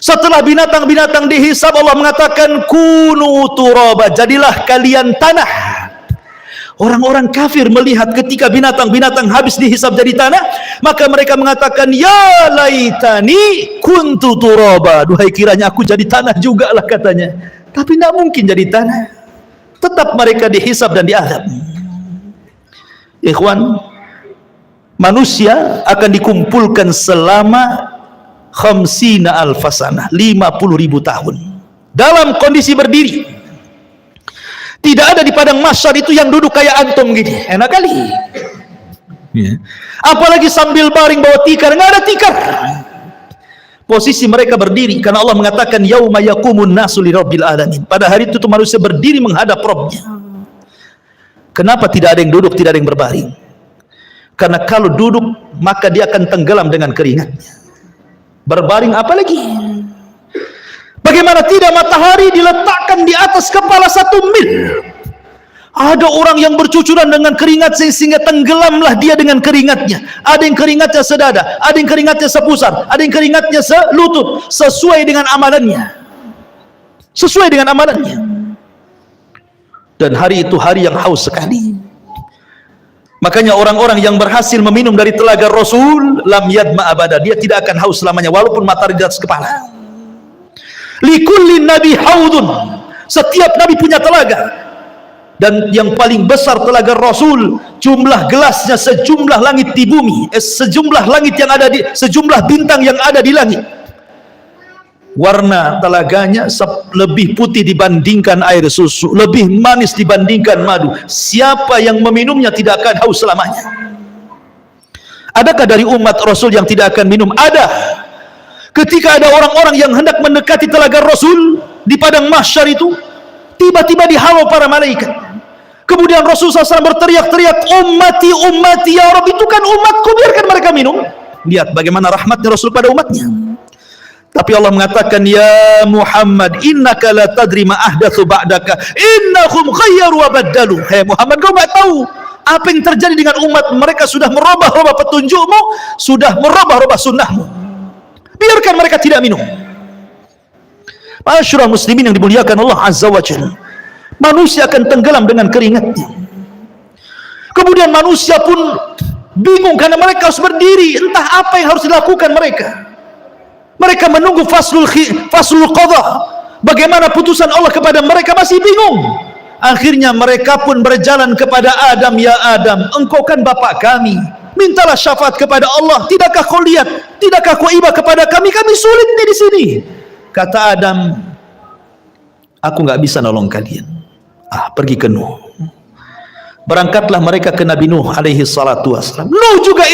Setelah binatang-binatang dihisab, Allah mengatakan, kunu turaba, jadilah kalian tanah. Orang-orang kafir melihat ketika binatang-binatang habis dihisab jadi tanah, maka mereka mengatakan, ya laitani kuntu turaba. Duhai kiranya aku jadi tanah juga lah, katanya. Tapi tidak mungkin jadi tanah. Tetap mereka dihisab dan diadab. Ikhwan, manusia akan dikumpulkan selama 50 alfasanah, 50.000 tahun dalam kondisi berdiri. Tidak ada di padang mahsyar itu yang duduk kayak antum gini, enak kali. Apalagi sambil baring bawa tikar, nggak ada tikar. Posisi mereka berdiri karena Allah mengatakan yauma yaqumun nasu lirabbil alamin. Pada hari itu manusia berdiri menghadap Rabbnya. Kenapa tidak ada yang duduk, tidak ada yang berbaring? Karena kalau duduk maka dia akan tenggelam dengan keringatnya. Berbaring apalagi? Bagaimana tidak, matahari diletakkan di atas kepala 1 mil. Ada orang yang bercucuran dengan keringat sehingga tenggelamlah dia dengan keringatnya. Ada yang keringatnya sedada, ada yang keringatnya sepusar, ada yang keringatnya selutut, sesuai dengan amalannya. Sesuai dengan amalannya. Dan hari itu hari yang haus sekali. Makanya orang-orang yang berhasil meminum dari telaga Rasul, lam yadma abada, dia tidak akan haus selamanya walaupun matahari di atas kepala. Likulli nabi haudun, setiap nabi punya telaga, dan yang paling besar telaga Rasul, jumlah gelasnya sejumlah langit di bumi, sejumlah langit yang ada di, sejumlah bintang yang ada di langit. Warna telaganya lebih putih dibandingkan air susu, lebih manis dibandingkan madu. Siapa yang meminumnya tidak akan haus selamanya. Adakah dari umat Rasul yang tidak akan minum? Ada. Ketika ada orang-orang yang hendak mendekati telaga Rasul di padang mahsyar itu, tiba-tiba dihalau para malaikat. Kemudian Rasulullah SAW berteriak-teriak, ummati, ummati, ya Rabb, itu kan umatku, biarkan mereka minum. Lihat bagaimana rahmatnya Rasul pada umatnya. Tapi Allah mengatakan, ya Muhammad, innaka la tadri ma ahdatsu ba'daka, innahum ghayyaru wa baddalu. Hai Muhammad, kau enggak tahu apa yang terjadi dengan umat mereka, sudah merubah-rubah petunjukmu, sudah merubah-rubah sunnahmu. Biarkan mereka tidak minum. Ma'asyiral muslimin yang dimuliakan Allah Azza wa Jalla, manusia akan tenggelam dengan keringatnya. Kemudian manusia pun bingung karena mereka harus berdiri, entah apa yang harus dilakukan mereka. Mereka menunggu faslul qadha, Bagaimana putusan Allah kepada mereka? Masih bingung. Akhirnya mereka pun berjalan kepada Adam. Ya Adam, engkau kan bapak kami, mintalah syafaat kepada Allah. Tidakkah kau lihat, tidakkah kau iba kepada kami? Kami sulit di sini. Kata Adam, aku nggak bisa nolong kalian. Pergi ke Nuh. Berangkatlah mereka ke Nabi Nuh alaihi salatu wassalam. Nuh juga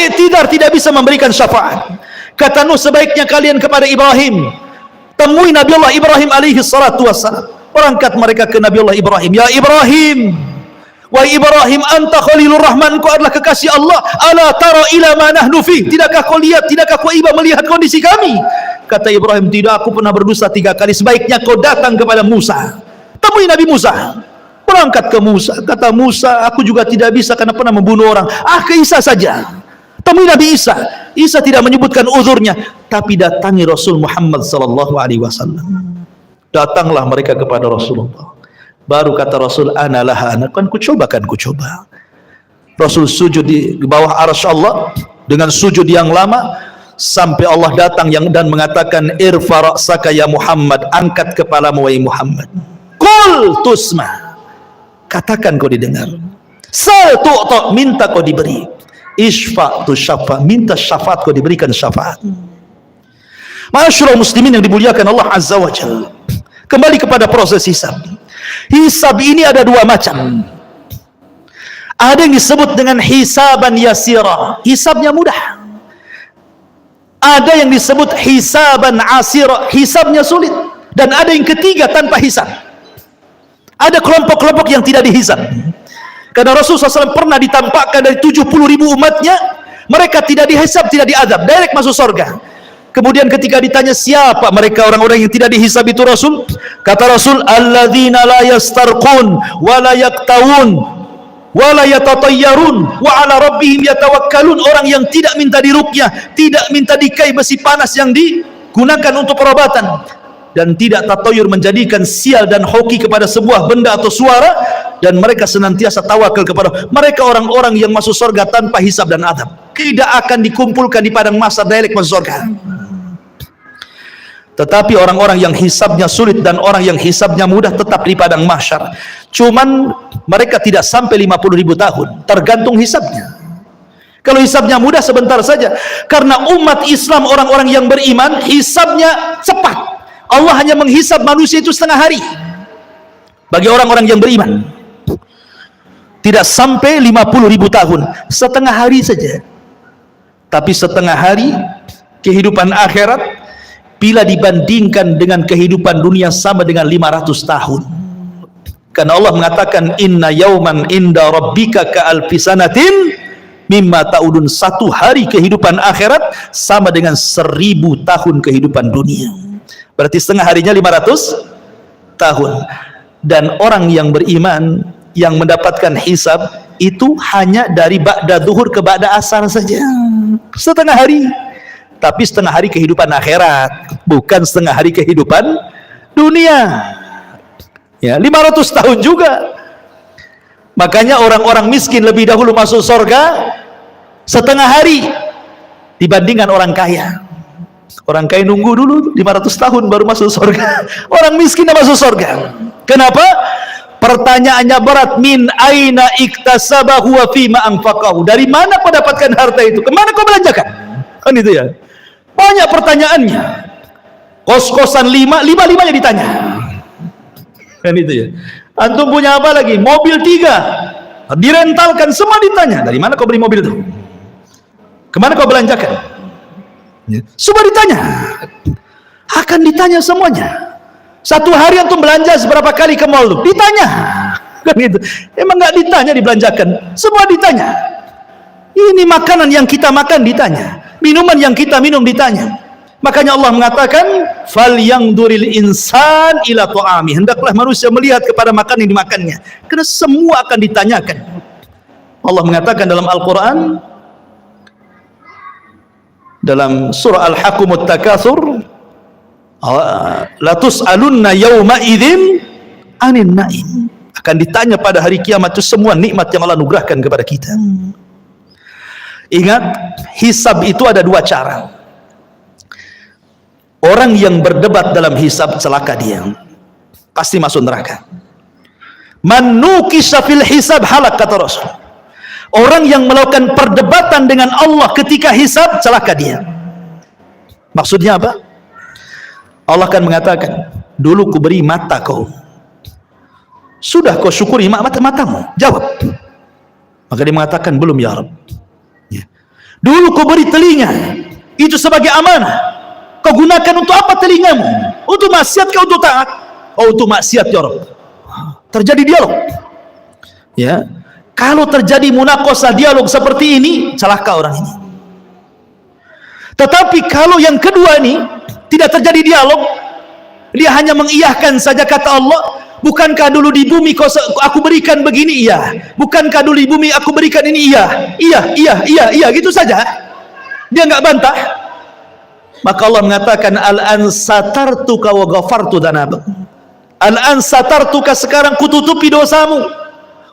tidak bisa memberikan syafaat. Kata Nuh, sebaiknya kalian kepada Ibrahim, temui Nabi Allah Ibrahim alaihi salatu wassalam. Berangkat mereka ke Nabi Allah Ibrahim. Ya Ibrahim, wahai Ibrahim, anta Khalilur Rahman, kau adalah kekasih Allah. Ala tara ila ma nahnu fi, tidakkah kau lihat, tidakkah kau iba melihat kondisi kami? Kata Ibrahim, tidak, aku pernah berdosa 3 kali. Sebaiknya kau datang kepada Musa, temui Nabi Musa. Berangkat ke Musa. Kata Musa, aku juga tidak bisa karena pernah membunuh orang. Ke Isa saja, temui Nabi Isa. Isa tidak menyebutkan uzurnya, tapi datangi Rasul Muhammad sallallahu alaihi wasallam. Datanglah mereka kepada Rasulullah. Baru kata Rasul, ana laha, kan ku coba. Rasul sujud di bawah arsy Allah dengan sujud yang lama, sampai Allah datang dan mengatakan, irfa ra'saka ya Muhammad, angkat kepalamu wahai Muhammad. Qul tusma, katakan kau didengar. Sal tu'ta, minta kau diberi. Isfa tu syafa, minta syafaat kau diberikan syafaat. Ma'asyiral muslimin yang dimuliakan Allah azza wa jalla, kembali kepada proses hisab. Hisab ini ada 2 macam. Ada yang disebut dengan hisaban yasira, hisabnya mudah. Ada yang disebut hisaban asira, hisabnya sulit. Dan ada yang ketiga, tanpa hisab. Ada kelompok-kelompok yang tidak dihisab. Karena Rasulullah SAW pernah ditampakkan dari 70.000 umatnya, mereka tidak dihisab, tidak diadab, direct masuk surga. Kemudian ketika ditanya siapa mereka orang-orang yang tidak dihisab itu Rasul, kata Rasul, alladzina la yastarqun wa la yaktawun wa la yatatayyarun wa ala rabbihim yatawakkalun. Orang yang tidak minta diruqyah, tidak minta dikai besi panas yang digunakan untuk perobatan, dan tidak tatayur menjadikan sial dan hoki kepada sebuah benda atau suara, dan mereka senantiasa tawakal kepada mereka. Orang-orang yang masuk surga tanpa hisab dan adab, tidak akan dikumpulkan di padang mahsyar, direct masuk surga. Tetapi orang-orang yang hisabnya sulit dan orang yang hisabnya mudah tetap di padang mahsyar. Cuman mereka tidak sampai 50.000 tahun, tergantung hisabnya. Kalau hisabnya mudah sebentar saja, karena umat Islam, orang-orang yang beriman, hisabnya cepat. Allah hanya menghisab manusia itu setengah hari. Bagi orang-orang yang beriman, tidak sampai 50.000 tahun, setengah hari saja. Tapi setengah hari kehidupan akhirat, bila dibandingkan dengan kehidupan dunia, sama dengan 500 tahun. Karena Allah mengatakan, inna yauman inda rabbika ka'alfi sanatin mimma ta'udun. 1 hari kehidupan akhirat sama dengan 1000 tahun kehidupan dunia. Berarti setengah harinya 500 tahun. Dan orang yang beriman yang mendapatkan hisab itu hanya dari ba'da zuhur ke ba'da asar saja, setengah hari. Tapi setengah hari kehidupan akhirat, bukan setengah hari kehidupan dunia. Ya, 500 tahun juga. Makanya orang-orang miskin lebih dahulu masuk surga setengah hari dibandingkan orang kaya. Orang kaya nunggu dulu 500 tahun baru masuk surga. Orang miskin masuk surga. Kenapa? Pertanyaannya berat. Min aina iktasabahu wa fima anfaqahu. Dari mana kau dapatkan harta itu? Kemana kau belanjakan? Kan itu ya. Banyak pertanyaannya. Kos-kosan 5-5-nya ditanya. Kan itu ya. Antum punya apa lagi? Mobil 3 direntalkan, semua ditanya. Dari mana kau beli mobil itu? Kemana kau belanjakan? Semua ditanya. Akan ditanya semuanya. 1 hari antum belanja seberapa kali ke mall itu? Ditanya. Kan gitu. Emang nggak ditanya dibelanjakan? Semua ditanya. Ini makanan yang kita makan ditanya. Minuman yang kita minum ditanya. Makanya Allah mengatakan, falyangduril insan ila ta'ami. Hendaklah manusia melihat kepada makan yang dimakannya, karena semua akan ditanyakan. Allah mengatakan dalam Al-Quran, dalam surah Al-Hakumut Takatsur, la tus'alunna yawma idzin anin na'im. Akan ditanya pada hari kiamat itu semua nikmat yang Allah anugerahkan kepada kita. Ingat, hisab itu ada 2 cara. Orang yang berdebat dalam hisab celaka dia. pasti masuk neraka. Man nukisha fil hisab halak, kata Rasul. Orang yang melakukan perdebatan dengan Allah ketika hisab, celaka dia. Maksudnya apa? Allah akan mengatakan, dulu ku beri mata kau, sudah kau syukuri matamu? Jawab. Maka dia mengatakan, belum ya Rabb. Ya. Dulu kau beri telinga, itu sebagai amanah, kau gunakan untuk apa telingamu? Untuk maksiat kau untuk taat? Oh, untuk maksiat ya Rabb. Terjadi dialog. Ya, kalau terjadi munaqashah dialog seperti ini, celaka orang ini. Tetapi kalau yang kedua ini tidak terjadi dialog, dia hanya mengiyahkan saja kata Allah, bukankah dulu di bumi aku berikan begini? Iya. Bukankah dulu di bumi aku berikan ini? Iya, gitu saja. Dia enggak bantah. Maka Allah mengatakan, al-an satartuka wa ghafartu dzanabak. Al-an satartuka, sekarang kututupi dosamu,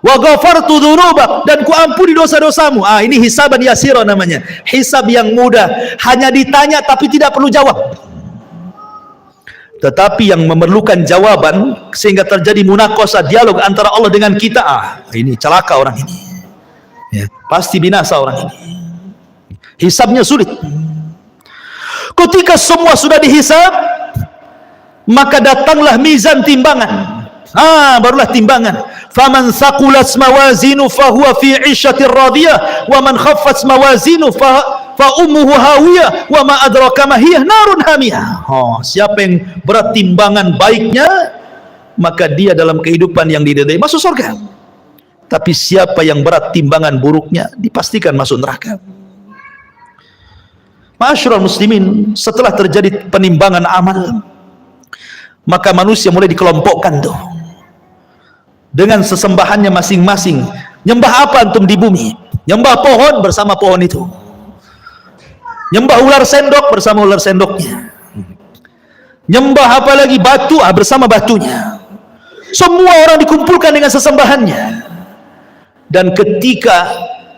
wa ghafartu dzunubak, dan kuampuni dosa-dosamu. Ini hisaban yasira namanya. Hisab yang mudah, hanya ditanya tapi tidak perlu jawab. Tetapi yang memerlukan jawaban sehingga terjadi munaqashah dialog antara Allah dengan kita, ini celaka orang ini. Ya, pasti binasa orang ini. Hisabnya sulit. Ketika semua sudah dihisab, maka datanglah mizan timbangan. Barulah timbangan. Faman thaqulat mawazinu fahuwa fi 'ishatir radiyah wa man khaffat mawazinu fa ummuhu hawiyah wa ma adraka ma hiya narun hamiyah. Siapa yang berat timbangan baiknya, maka dia dalam kehidupan yang diridai masuk surga. Tapi siapa yang berat timbangan buruknya, dipastikan masuk neraka. Ma'asyiral muslimin, setelah terjadi penimbangan amal, maka manusia mulai dikelompokkan tuh dengan sesembahannya masing-masing. Nyembah apa antum di bumi? Nyembah pohon, bersama pohon itu. Nyembah ular sendok, bersama ular sendoknya. Nyembah apa lagi? Batu, bersama batunya. Semua orang dikumpulkan dengan sesembahannya. Dan ketika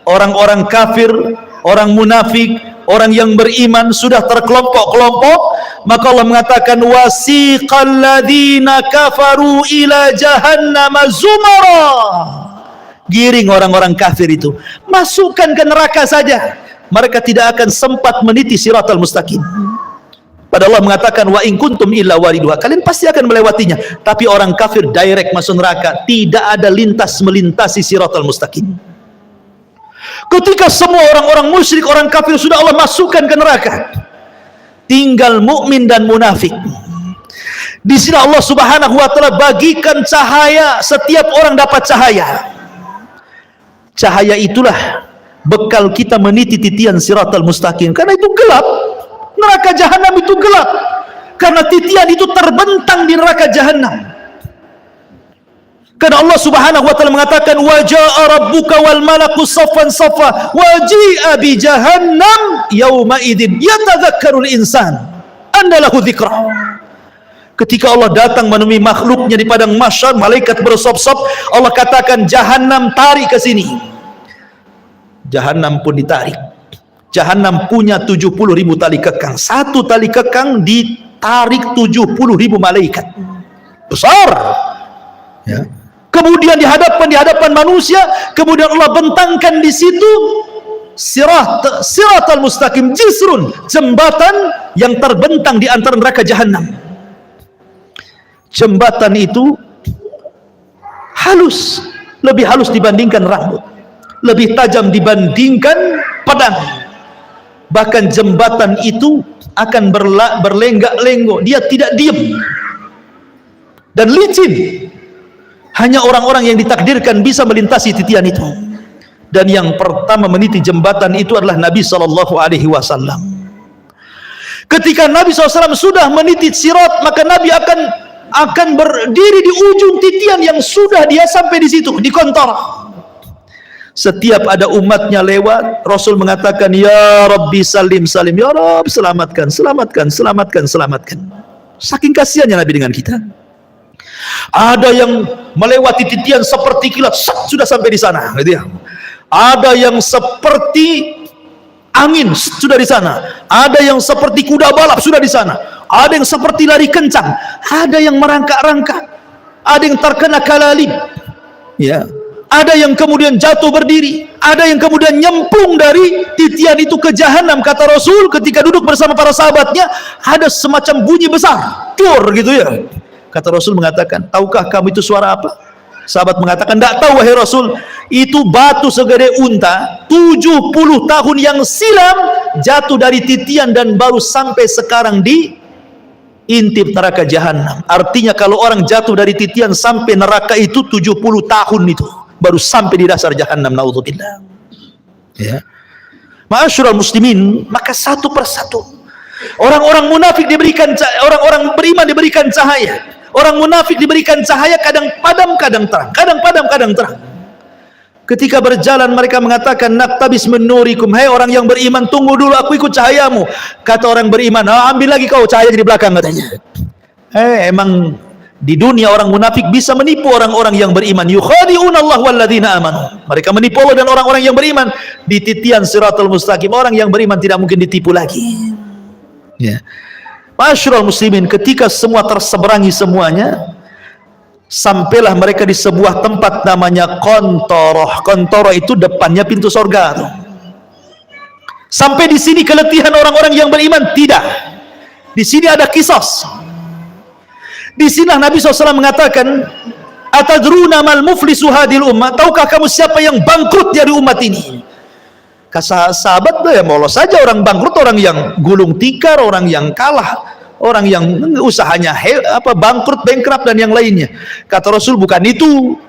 orang-orang kafir, orang munafik, orang yang beriman sudah terkelompok-kelompok, maka Allah mengatakan, wasiqal ladzina kafaru ila jahannam zumara. Giring orang-orang kafir itu, masukkan ke neraka saja. Mereka tidak akan sempat meniti siratal mustaqim. Padahal Allah mengatakan, wa in kuntum illa wariduha, kalian pasti akan melewatinya. Tapi orang kafir direct masuk neraka, tidak ada lintas melintasi siratal mustaqim. Ketika semua orang-orang musyrik, orang kafir sudah Allah masukkan ke neraka, tinggal mukmin dan munafik. Di sini Allah Subhanahu wa taala bagikan cahaya, setiap orang dapat cahaya. Cahaya itulah bekal kita meniti titian siratal mustaqim. Karena itu gelap, neraka jahanam itu gelap, karena titian itu terbentang di neraka jahanam. Karena Allah Subhanahu wa taala mengatakan, wa jaa rabbuka wal malaku saffan saffa wa ji'a bi jahannam yauma idzin yatadzakkarul insan andalahu dzikra. Ketika Allah datang menemui makhluknya di padang mahsyar, malaikat bersop-sop, Allah katakan, jahanam tarik ke sini. Jahanam pun ditarik. Jahanam punya 70.000 tali kekang. Satu tali kekang ditarik 70.000 malaikat. Besar. Ya. Kemudian di hadapan manusia, kemudian Allah bentangkan di situ siratal mustaqim, jisrun, jembatan yang terbentang di antara neraka jahanam. Jembatan itu halus, lebih halus dibandingkan rambut, lebih tajam dibandingkan pedang. Bahkan jembatan itu akan berlenggak-lenggok, dia tidak diam dan licin. Hanya orang-orang yang ditakdirkan bisa melintasi titian itu. Dan yang pertama meniti jembatan itu adalah Nabi SAW. Ketika Nabi SAW sudah meniti sirat, maka Nabi akan berdiri di ujung titian yang sudah dia sampai di situ, di kontol. Setiap ada umatnya lewat, Rasul mengatakan, ya Rabbi salim salim, ya Rabb selamatkan, selamatkan, selamatkan, selamatkan. Saking kasihannya Nabi dengan kita. Ada yang melewati titian seperti kilat, sudah sampai di sana, gitu ya. Ada yang seperti angin, sudah di sana. Ada yang seperti kuda balap, sudah di sana. Ada yang seperti lari kencang. Ada yang merangkak-rangkak. ada yang terkena kalalib, ya, ada yang kemudian jatuh berdiri, ada yang kemudian nyemplung dari titian itu ke jahanam. Kata Rasul ketika duduk bersama para sahabatnya, ada semacam bunyi besar, cur gitu ya. Kata Rasul mengatakan, tahukah kamu itu suara apa? Sahabat mengatakan, tidak tahu wahai Rasul. Itu batu segede unta 70 tahun yang silam jatuh dari titian dan baru sampai sekarang di intip neraka jahanam. Artinya kalau orang jatuh dari titian sampai neraka itu 70 tahun itu baru sampai di dasar jahanam. Naudzubillah. Ya. Ma'asyiral muslimin, maka satu persatu orang-orang munafik diberikan, orang-orang beriman diberikan cahaya. Orang munafik diberikan cahaya, kadang padam kadang terang, kadang padam kadang terang. Ketika berjalan mereka mengatakan, naktabis min nurikum, hai orang yang beriman, tunggu dulu, aku ikut cahayamu. Kata orang beriman, ambil lagi kau cahaya di belakang, katanya. Emang di dunia orang munafik bisa menipu orang-orang yang beriman. Yukhadi'una Allah walladzina amanu. Mereka menipu Allah dan orang-orang yang beriman. Di titian siratal mustaqim, orang yang beriman tidak mungkin ditipu lagi. Ya. Ma'asyiral muslimin, ketika semua terseberangi semuanya, sampailah mereka di sebuah tempat namanya Qantoroh. Qantoroh itu depannya pintu sorga. Sampai di sini keletihan orang-orang yang beriman? Tidak. Di sini ada kisos. Di sini Nabi SAW mengatakan, atadruna mal muflisu hadil ummah, tahukah kamu siapa yang bangkrut dari umat ini? Kata sahabat, ya molos saja orang bangkrut, orang yang gulung tikar, orang yang kalah, orang yang usahanya bangkrut, bankrupt dan yang lainnya. Kata Rasul, bukan itu.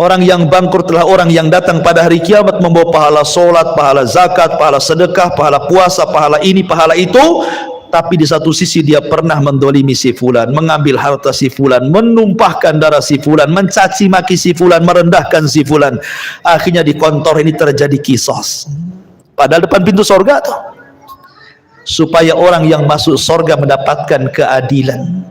Orang yang bangkrut adalah orang yang datang pada hari kiamat membawa pahala solat, pahala zakat, pahala sedekah, pahala puasa, pahala ini, pahala itu, tapi di satu sisi dia pernah mendolimi si fulan, mengambil harta si fulan, menumpahkan darah si fulan, mencaci maki si fulan, merendahkan si fulan. Akhirnya di kantor ini terjadi kisos. Padahal depan pintu sorga tuh, supaya orang yang masuk sorga mendapatkan keadilan,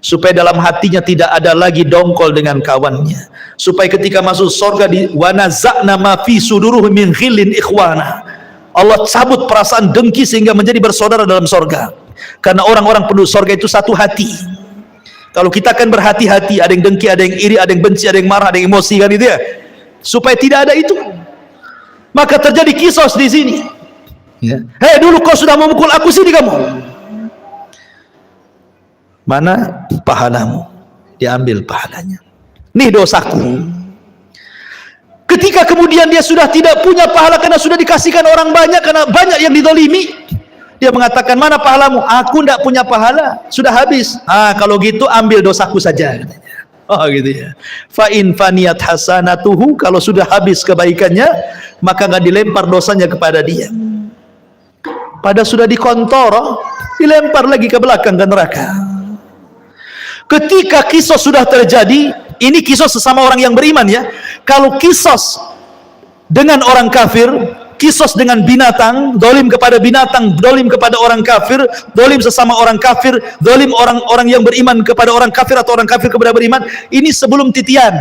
supaya dalam hatinya tidak ada lagi dongkol dengan kawannya, supaya ketika masuk sorga di wanaza'na ma fi suduruhum min ghillin ikhwana, Allah cabut perasaan dengki sehingga menjadi bersaudara dalam sorga. Karena orang-orang penduduk sorga itu satu hati. Kalau kita akan berhati-hati, ada yang dengki, ada yang iri, ada yang benci, ada yang marah, ada yang emosi, kan itu ya, supaya tidak ada itu, maka terjadi kisos di sini. Ya. Hei, dulu kau sudah memukul aku, sini kamu. Mana pahalamu? Diambil pahalanya. Nih dosaku. Ketika kemudian dia sudah tidak punya pahala karena sudah dikasihkan orang banyak, karena banyak yang didolimi, dia mengatakan, mana pahalamu? Aku tidak punya pahala, sudah habis. Kalau gitu ambil dosaku saja, katanya. Oh gitu ya. Fa in faniyat hasanatuhu, kalau sudah habis kebaikannya, maka nggak dilempar dosanya kepada dia. Pada sudah dikontor, dilempar lagi ke belakang ke neraka. Ketika kisos sudah terjadi, ini kisos sesama orang yang beriman ya. Kalau kisos dengan orang kafir, kisos dengan binatang, dolim kepada binatang, dolim kepada orang kafir, dolim sesama orang kafir, dolim orang-orang yang beriman kepada orang kafir atau orang kafir kepada beriman, ini sebelum titian.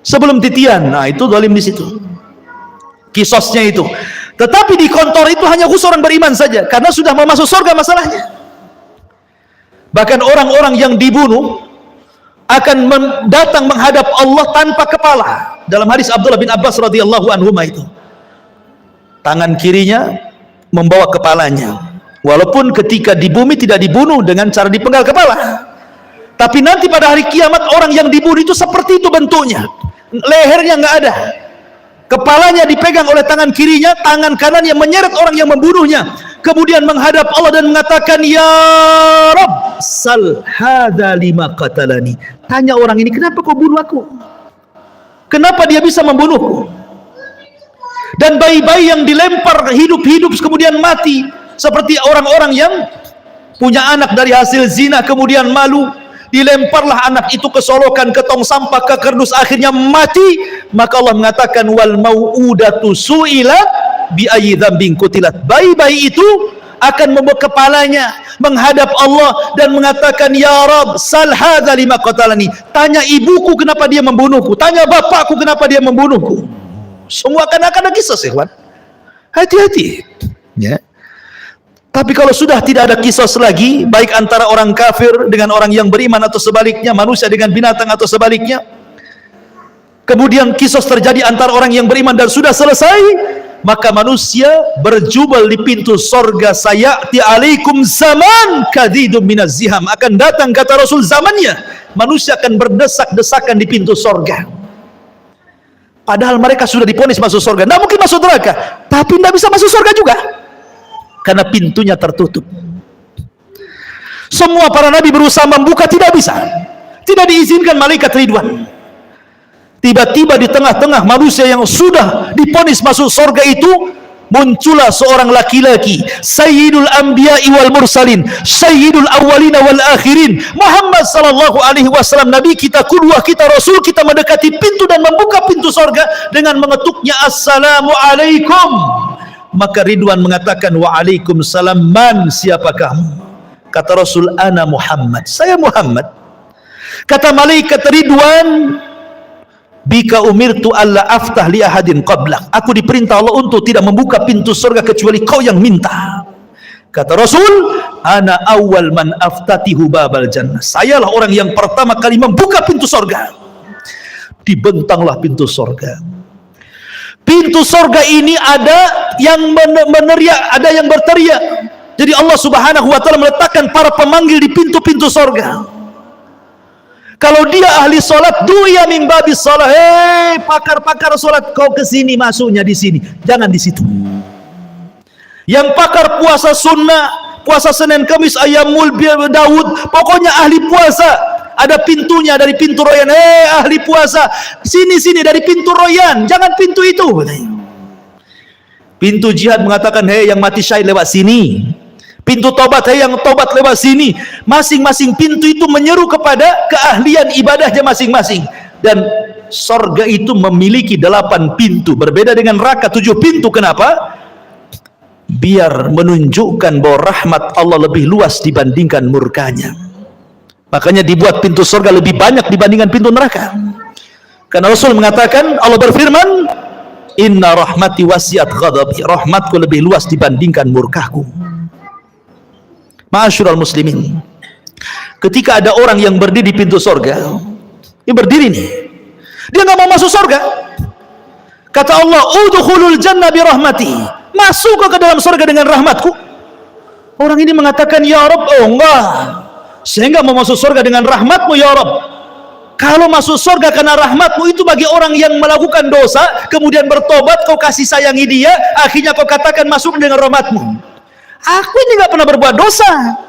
Sebelum titian, nah itu dolim di situ. Kisosnya itu. Tetapi di kantor itu hanya khusus orang beriman saja, karena sudah mau masuk surga masalahnya. Bahkan orang-orang yang dibunuh akan datang menghadap Allah tanpa kepala. Dalam hadis Abdullah bin Abbas radhiyallahu anhu itu, tangan kirinya membawa kepalanya, walaupun ketika di bumi tidak dibunuh dengan cara dipenggal kepala, tapi nanti pada hari kiamat orang yang dibunuh itu seperti itu bentuknya, lehernya nggak ada, kepalanya dipegang oleh tangan kirinya, tangan kanannya menyeret orang yang membunuhnya, kemudian menghadap Allah dan mengatakan, ya Rabb, sal hadza lima qatalani. Tanya orang ini, kenapa kau bunuh aku? Kenapa dia bisa membunuhku? Dan bayi-bayi yang dilempar hidup-hidup kemudian mati, seperti orang-orang yang punya anak dari hasil zina kemudian malu, dilemparlah anak itu ke solokan, ke tong sampah, ke kerdus, akhirnya mati. Maka Allah mengatakan, wal mau'udatu su'ilat bi ayyi dzambin qutilat. Bayi-bayi itu akan membawa kepalanya menghadap Allah dan mengatakan, ya Rabb, sal hadza lima qatalani. Tanya ibuku kenapa dia membunuhku, tanya bapakku kenapa dia membunuhku. Semua akan ada kisah, ikhwan. Hati-hati ya. Tapi kalau sudah tidak ada kisos lagi, baik antara orang kafir dengan orang yang beriman atau sebaliknya, manusia dengan binatang atau sebaliknya, kemudian kisos terjadi antara orang yang beriman dan sudah selesai, maka manusia berjubel di pintu sorga. Sayati alaikum zaman kadidum minaz ziham, akan datang kata Rasul zamannya manusia akan berdesak-desakan di pintu sorga, padahal mereka sudah diponis masuk sorga, tidak mungkin masuk neraka, tapi tidak bisa masuk sorga juga karena pintunya tertutup. Semua para nabi berusaha membuka, tidak bisa, tidak diizinkan malaikat Ridwan. Tiba-tiba di tengah-tengah manusia yang sudah diponis masuk surga itu, muncullah seorang laki-laki, Sayyidul Anbiya'i wal Mursalin, Sayyidul Awwalina wal Akhirin, Muhammad sallallahu alaihi wasallam, Nabi kita, qudwah kita, Rasul kita, mendekati pintu dan membuka pintu surga dengan mengetuknya, Assalamualaikum. Maka Ridwan mengatakan, Waalaikumsalam, man, siapa kamu? Kata Rasul, ana Muhammad, saya Muhammad. Kata malaikat Ridwan, bika umirtu alla aftah li ahadin qablak, aku diperintah Allah untuk tidak membuka pintu surga kecuali kau yang minta. Kata Rasul, ana awal man aftatihu babal jannah, sayalah orang yang pertama kali membuka pintu surga. Dibentanglah pintu surga. Pintu surga ini ada yang meneriak, ada yang berteriak. Jadi Allah subhanahu wa ta'ala meletakkan para pemanggil di pintu-pintu surga. Kalau dia ahli solat, duya min babis solat, hei pakar-pakar solat, kau kesini, masuknya di sini, jangan di situ. Yang pakar puasa sunnah, puasa Senin Kamis, Ayyamul Daud, pokoknya ahli puasa, ada pintunya dari pintu royan. Hei ahli puasa, sini dari pintu royan, jangan pintu itu. Pintu jihad mengatakan, hei yang mati syahid lewat sini. Pintu tobat, hei yang tobat lewat sini. Masing-masing pintu itu menyeru kepada keahlian ibadahnya masing-masing. Dan sorga itu memiliki 8 pintu, berbeda dengan neraka 7 pintu. Kenapa? Biar menunjukkan bahwa rahmat Allah lebih luas dibandingkan murkanya. Makanya dibuat pintu surga lebih banyak dibandingkan pintu neraka. Karena Rasul mengatakan, Allah berfirman, inna rahmati wasiat ghadabi, rahmatku lebih luas dibandingkan murkahku. Ma'asyiral muslimin, ketika ada orang yang berdiri di pintu surga, dia berdiri nih, dia nggak mau masuk surga. Kata Allah, udkhulul jannah bi rahmati, masuk ke dalam surga dengan rahmatku. Orang ini mengatakan, ya Rabb, oh enggak, saya enggak mau masuk surga dengan rahmatmu ya Rabb. Kalau masuk surga karena rahmatmu itu bagi orang yang melakukan dosa kemudian bertobat, kau kasih sayangi dia, akhirnya kau katakan masuk dengan rahmatmu. Aku ini enggak pernah berbuat dosa,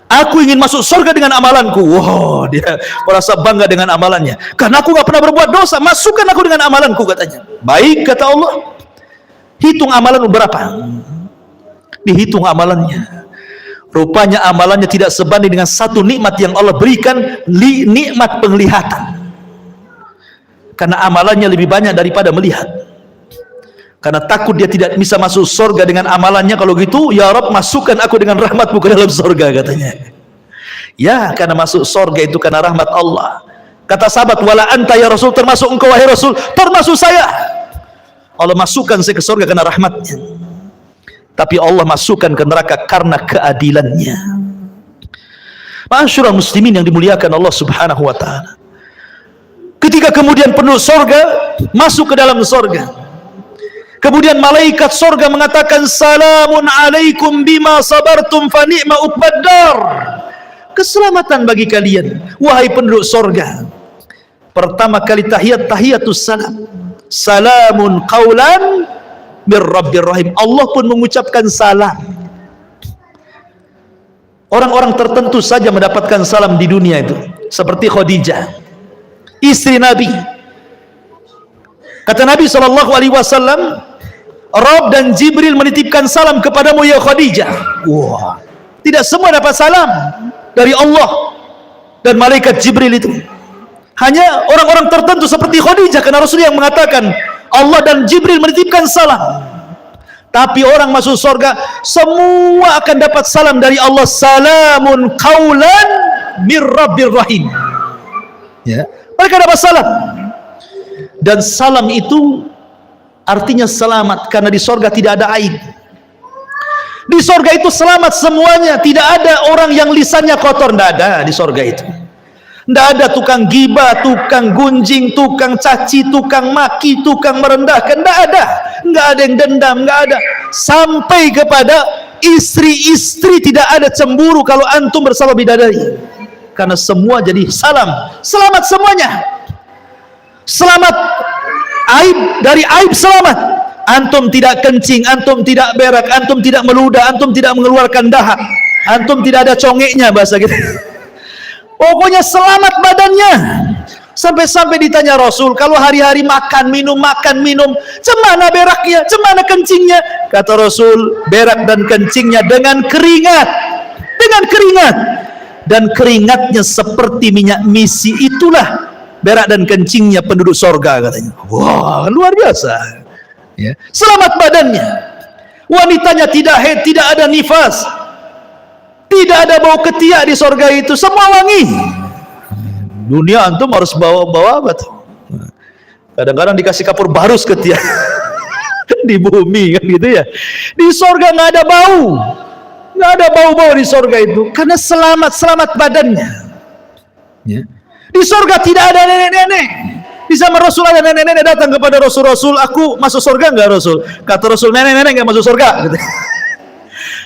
aku ingin masuk surga dengan amalanku. Wow, dia merasa bangga dengan amalannya, karena aku enggak pernah berbuat dosa, masukkan aku dengan amalanku, katanya. Baik, kata Allah, hitung amalan berapa. Dihitung amalannya, rupanya amalannya tidak sebanding dengan satu nikmat yang Allah berikan, nikmat penglihatan. Karena amalannya lebih banyak daripada melihat. Karena takut dia tidak bisa masuk surga dengan amalannya, kalau gitu, ya Rabb, masukkan aku dengan rahmatmu ke dalam surga, katanya. Ya, karena masuk surga itu karena rahmat Allah. Kata sahabat, wala anta ya Rasul, termasuk engkau wahai Rasul, termasuk saya. Allah masukkan saya ke surga karena rahmatnya. Tapi Allah masukkan ke neraka karena keadilannya. Ma'asyiral muslimin yang dimuliakan Allah subhanahu wa ta'ala, ketika kemudian penduduk surga masuk ke dalam surga, kemudian malaikat surga mengatakan, salamun alaikum bima sabartum fa ni'ma uqbaddar, keselamatan bagi kalian wahai penduduk surga. Pertama kali tahiyatus salam, salamun qaulan mir rabbir rahim. Allah pun mengucapkan salam. Orang-orang tertentu saja mendapatkan salam di dunia itu, seperti Khadijah, istri Nabi. Kata Nabi SAW, Rabb dan Jibril menitipkan salam kepadamu ya Khadijah. Wah, tidak semua dapat salam dari Allah dan malaikat Jibril itu, hanya orang-orang tertentu seperti Khadijah, karena Rasul yang mengatakan Allah dan Jibril menitipkan salam. Tapi orang masuk surga semua akan dapat salam dari Allah, salamun qaulan mir rabbir rahim. Ya, mereka dapat salam. Dan salam itu artinya selamat, karena di surga tidak ada aib. Di sorga itu selamat semuanya, tidak ada orang yang lisannya kotor, tidak ada di sorga itu. Tidak ada tukang gibah, tukang gunjing, tukang caci, tukang maki, tukang merendahkan, tidak ada. Tidak ada yang dendam, tidak ada. Sampai kepada istri-istri tidak ada cemburu kalau antum bersama bidadari, karena semua jadi selamat semuanya. Selamat aib, dari aib selamat. Antum tidak kencing, antum tidak berak, antum tidak meludah, antum tidak mengeluarkan dahak, antum tidak ada congeknya, bahasa gitu. Pokoknya selamat badannya. Sampai-sampai ditanya Rasul, kalau hari-hari makan minum, cemana beraknya, cemana kencingnya? Kata Rasul, berak dan kencingnya dengan keringat, dan keringatnya seperti minyak misi, itulah berak dan kencingnya penduduk sorga, katanya. Wah, luar biasa. Ya. Selamat badannya, wanitanya tidak haid, tidak ada nifas, tidak ada bau ketiak di sorga itu, semua wangi. Dunia antum harus bawa apa tuh? Kadang-kadang dikasih kapur barus ketiak di bumi kan gitu ya. Di sorga nggak ada bau di sorga itu, karena selamat badannya. Ya. Di sorga tidak ada nenek-nenek. Di zaman Rasul ada nenek-nenek datang kepada Rasul, aku masuk surga enggak Rasul? Kata Rasul, nenek-nenek enggak masuk surga.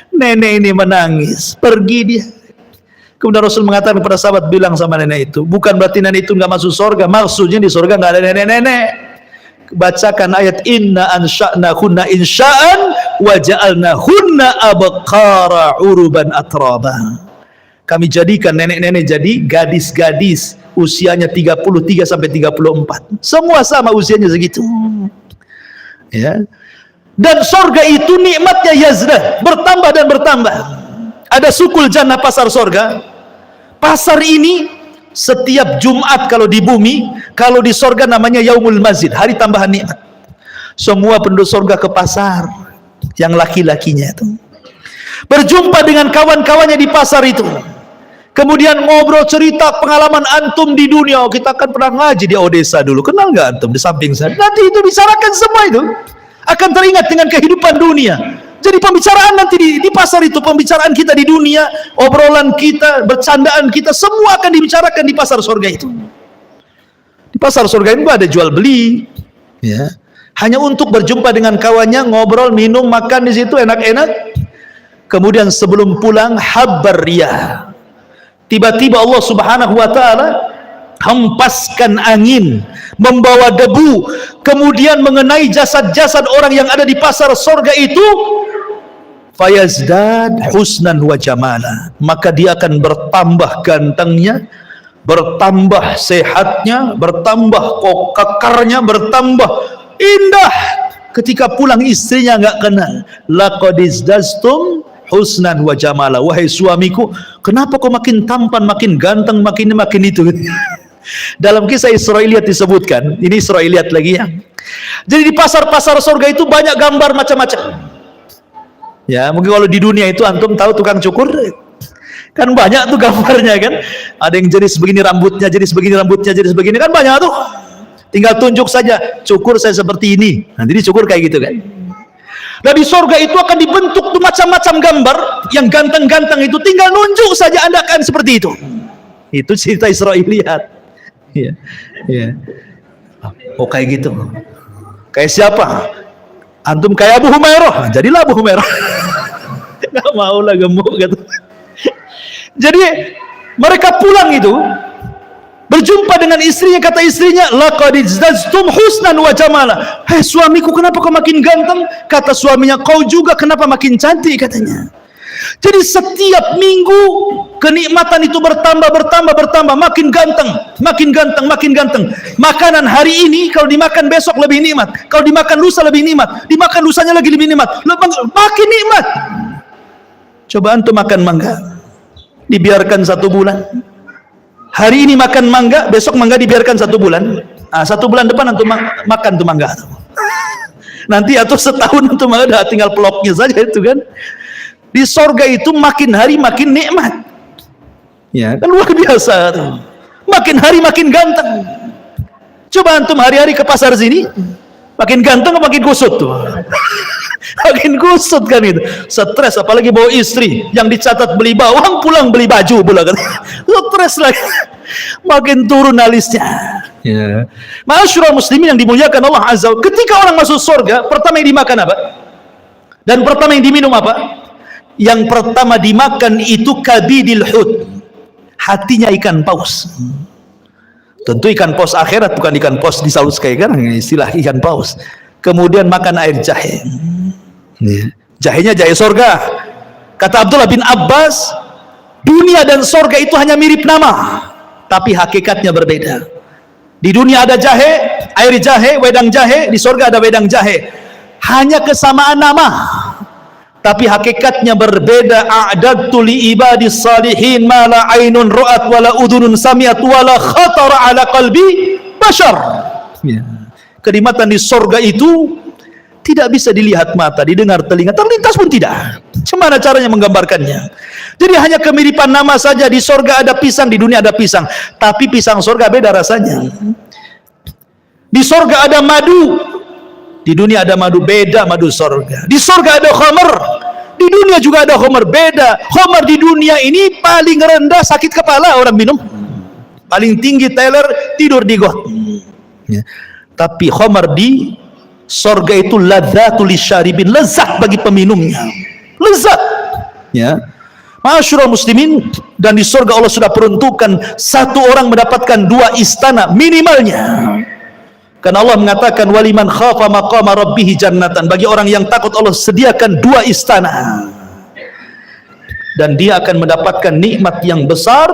Nenek ini menangis, pergi dia. Kemudian Rasul mengatakan kepada sahabat, bilang sama nenek itu, bukan berarti nenek itu enggak masuk surga, maksudnya di surga enggak ada nenek-nenek. Bacakan ayat inna ansha'nahunna insha'an wa ja'alnahunna abqara uruban atraba. Kami jadikan nenek-nenek jadi gadis-gadis usianya 33 sampai 34. Semua sama usianya segitu. Ya. Dan sorga itu nikmatnya yazdah, bertambah dan bertambah. Ada sukul jannah, pasar sorga. Pasar ini setiap Jumat kalau di bumi, kalau di sorga namanya yaumul mazid, hari tambahan nikmat. Semua penduduk sorga ke pasar, yang laki-lakinya itu berjumpa dengan kawan-kawannya di pasar itu. Kemudian ngobrol cerita pengalaman antum di dunia. Oh, kita kan pernah ngaji di Odessa dulu. Kenal nggak antum di samping saya? Nanti itu bicarakan semua itu. Akan teringat dengan kehidupan dunia. Jadi pembicaraan nanti di pasar itu, pembicaraan kita di dunia, obrolan kita, bercandaan kita, semua akan dibicarakan di pasar surga itu. Di pasar surga itu ada jual beli. Ya. Hanya untuk berjumpa dengan kawannya, ngobrol, minum, makan di situ enak-enak. Kemudian sebelum pulang, habar riyah. Tiba-tiba Allah Subhanahu wa ta'ala hempaskan angin, membawa debu, kemudian mengenai jasad-jasad orang yang ada di pasar sorga itu, fayazdad husnan wa jamala, maka dia akan bertambah gantengnya, bertambah sehatnya, bertambah kekarnya, bertambah indah. Ketika pulang istrinya nggak kenal, laqad izdaztum husnan wa jamala, wahai suamiku, kenapa kau makin tampan, makin ganteng, makin itu. Dalam kisah Israiliyat disebutkan, ini Israiliyat lagi ya. Jadi di pasar-pasar surga itu banyak gambar macam-macam. Ya, mungkin kalau di dunia itu antum tahu tukang cukur, kan banyak tuh gambarnya kan. Ada yang jadi sebegini rambutnya, jadi sebegini rambutnya, jadi sebegini, kan banyak tuh. Tinggal tunjuk saja, cukur saya seperti ini. Nanti dicukur kayak gitu kan. Nah di surga itu akan dibentuk tuh macam-macam gambar yang ganteng-ganteng itu, tinggal nunjuk saja Anda akan seperti itu. Itu cerita Israiliyat. Ya, ya. Oh kayak gitu. Kayak siapa? Antum kayak Abu Humairah, jadilah Abu Humairah. Gak mau lah, gemuk gitu. Jadi mereka pulang itu, berjumpa dengan istrinya, kata istrinya, laqad izdaztum husnan wa jamala. Hei suamiku, kenapa kau makin ganteng? Kata suaminya, kau juga kenapa makin cantik, katanya. Jadi setiap minggu kenikmatan itu bertambah, makin ganteng, makin ganteng, makin ganteng. Makanan hari ini kalau dimakan besok lebih nikmat, kalau dimakan lusa lebih nikmat, dimakan lusanya lagi lebih nikmat, makin nikmat. Coba antum makan mangga, dibiarkan 1 bulan. Hari ini makan mangga, besok mangga dibiarkan 1 bulan. 1 bulan depan antum makan tuh mangga. Nanti atau setahun antum mangga, tinggal peloknya saja itu kan. Di sorga itu makin hari makin nikmat. Ya, kan luar biasa tuh. Makin hari makin ganteng. Coba antum hari-hari ke pasar sini, Makin ganteng makin kusut tuh. Makin kusut kan itu. Stres, apalagi bawa istri yang dicatat beli bawang, pulang beli baju pula kan. Stres lagi. Makin turun alisnya. Ya. Ma'asyiral muslimin yang dimuliakan Allah Azza wa Jalla, ketika orang masuk surga, pertama yang dimakan apa? Dan pertama yang diminum apa? Yang pertama dimakan itu kabidil hut. Hatinya ikan paus. Tentu ikan paus akhirat, bukan ikan paus di Saus kayak kan, istilah ikan paus. Kemudian makan air jahe. Jahenya jahe surga. Kata Abdullah bin Abbas, dunia dan surga itu hanya mirip nama, tapi hakikatnya berbeda. Di dunia ada jahe, air jahe, wedang jahe. Di surga ada wedang jahe. Hanya kesamaan nama, tapi hakikatnya berbeda. A'dadtu li ibadis salihin ma la ainun ra'at wala udhunun sami'at wala khatara ala qalbi bashar. Kenikmatan di surga itu tidak bisa dilihat mata, didengar telinga, terlintas pun tidak. Bagaimana caranya menggambarkannya? Jadi hanya kemiripan nama saja. Di surga ada pisang, di dunia ada pisang, tapi pisang surga beda rasanya. Di surga ada madu, di dunia ada madu, beda madu surga. Di surga ada khamar, di dunia juga ada khamar, beda. Khamar di dunia ini paling rendah sakit kepala orang minum, paling tinggi teler tidur di got. Tapi khamar di surga itu ladzatul lisyaribin, lezat bagi peminumnya, lezat. Ya, ma'asyiral muslimin, dan di surga Allah sudah peruntukkan satu orang mendapatkan 2 istana minimalnya. Karena Allah mengatakan waliman khafa maqama rabbih jannatan, bagi orang yang takut Allah sediakan 2 istana. Dan dia akan mendapatkan nikmat yang besar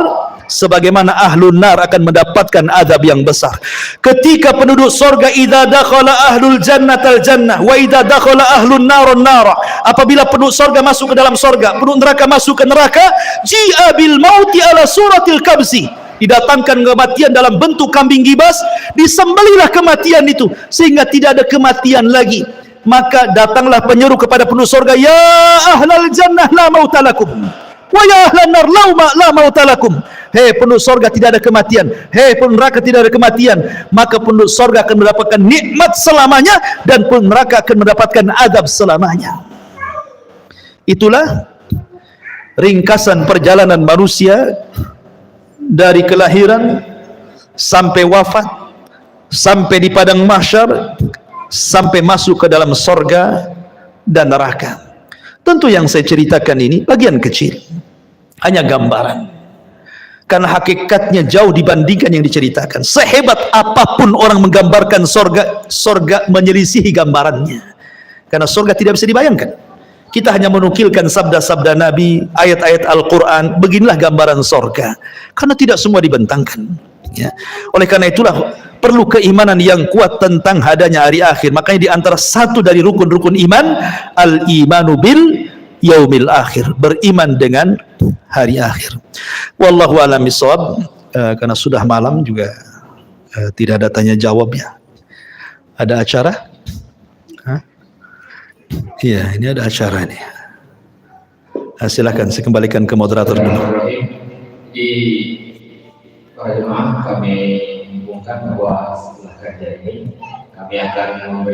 sebagaimana ahlun nar akan mendapatkan azab yang besar. Ketika penduduk surga, idza dakhala ahlul jannatal jannah wa idza dakhala ahlun narun nara, apabila penduduk surga masuk ke dalam surga, penduduk neraka masuk ke neraka, ji'a bil mauti ala suratil kabsi, didatangkan kematian dalam bentuk kambing gibas, disembelihlah kematian itu sehingga tidak ada kematian lagi. Maka datanglah penyeru kepada penduduk surga, ya ahlal jannah la mautalakum wa ya ahlan nar la mautalakum. Hei penduduk surga, tidak ada kematian. Hei penduduk neraka, tidak ada kematian. Maka penduduk surga akan mendapatkan nikmat selamanya, dan penduduk neraka akan mendapatkan azab selamanya. Itulah ringkasan perjalanan manusia dari kelahiran sampai wafat, sampai di padang mahsyar, sampai masuk ke dalam surga dan neraka. Tentu yang saya ceritakan ini bagian kecil, hanya gambaran, karena hakikatnya jauh dibandingkan yang diceritakan. Sehebat apapun orang menggambarkan surga, surga menyelisihi gambarannya, karena surga tidak bisa dibayangkan. Kita hanya menukilkan sabda-sabda Nabi, ayat-ayat Al-Quran, beginilah gambaran surga, karena tidak semua dibentangkan. Ya. Oleh karena itulah perlu keimanan yang kuat tentang adanya hari akhir. Makanya di antara satu dari rukun-rukun iman, al-imanu bil yaumil akhir, beriman dengan hari akhir. Wallahu a'lam bishawab. Karena sudah malam juga, tidak ada tanya jawab ya. Ada acara? Iya, ini ada acara nih. Silakan saya kembalikan ke moderator dulu. Di para jemaah kami umumkan bahwa setelah kajian ini kami akan memberi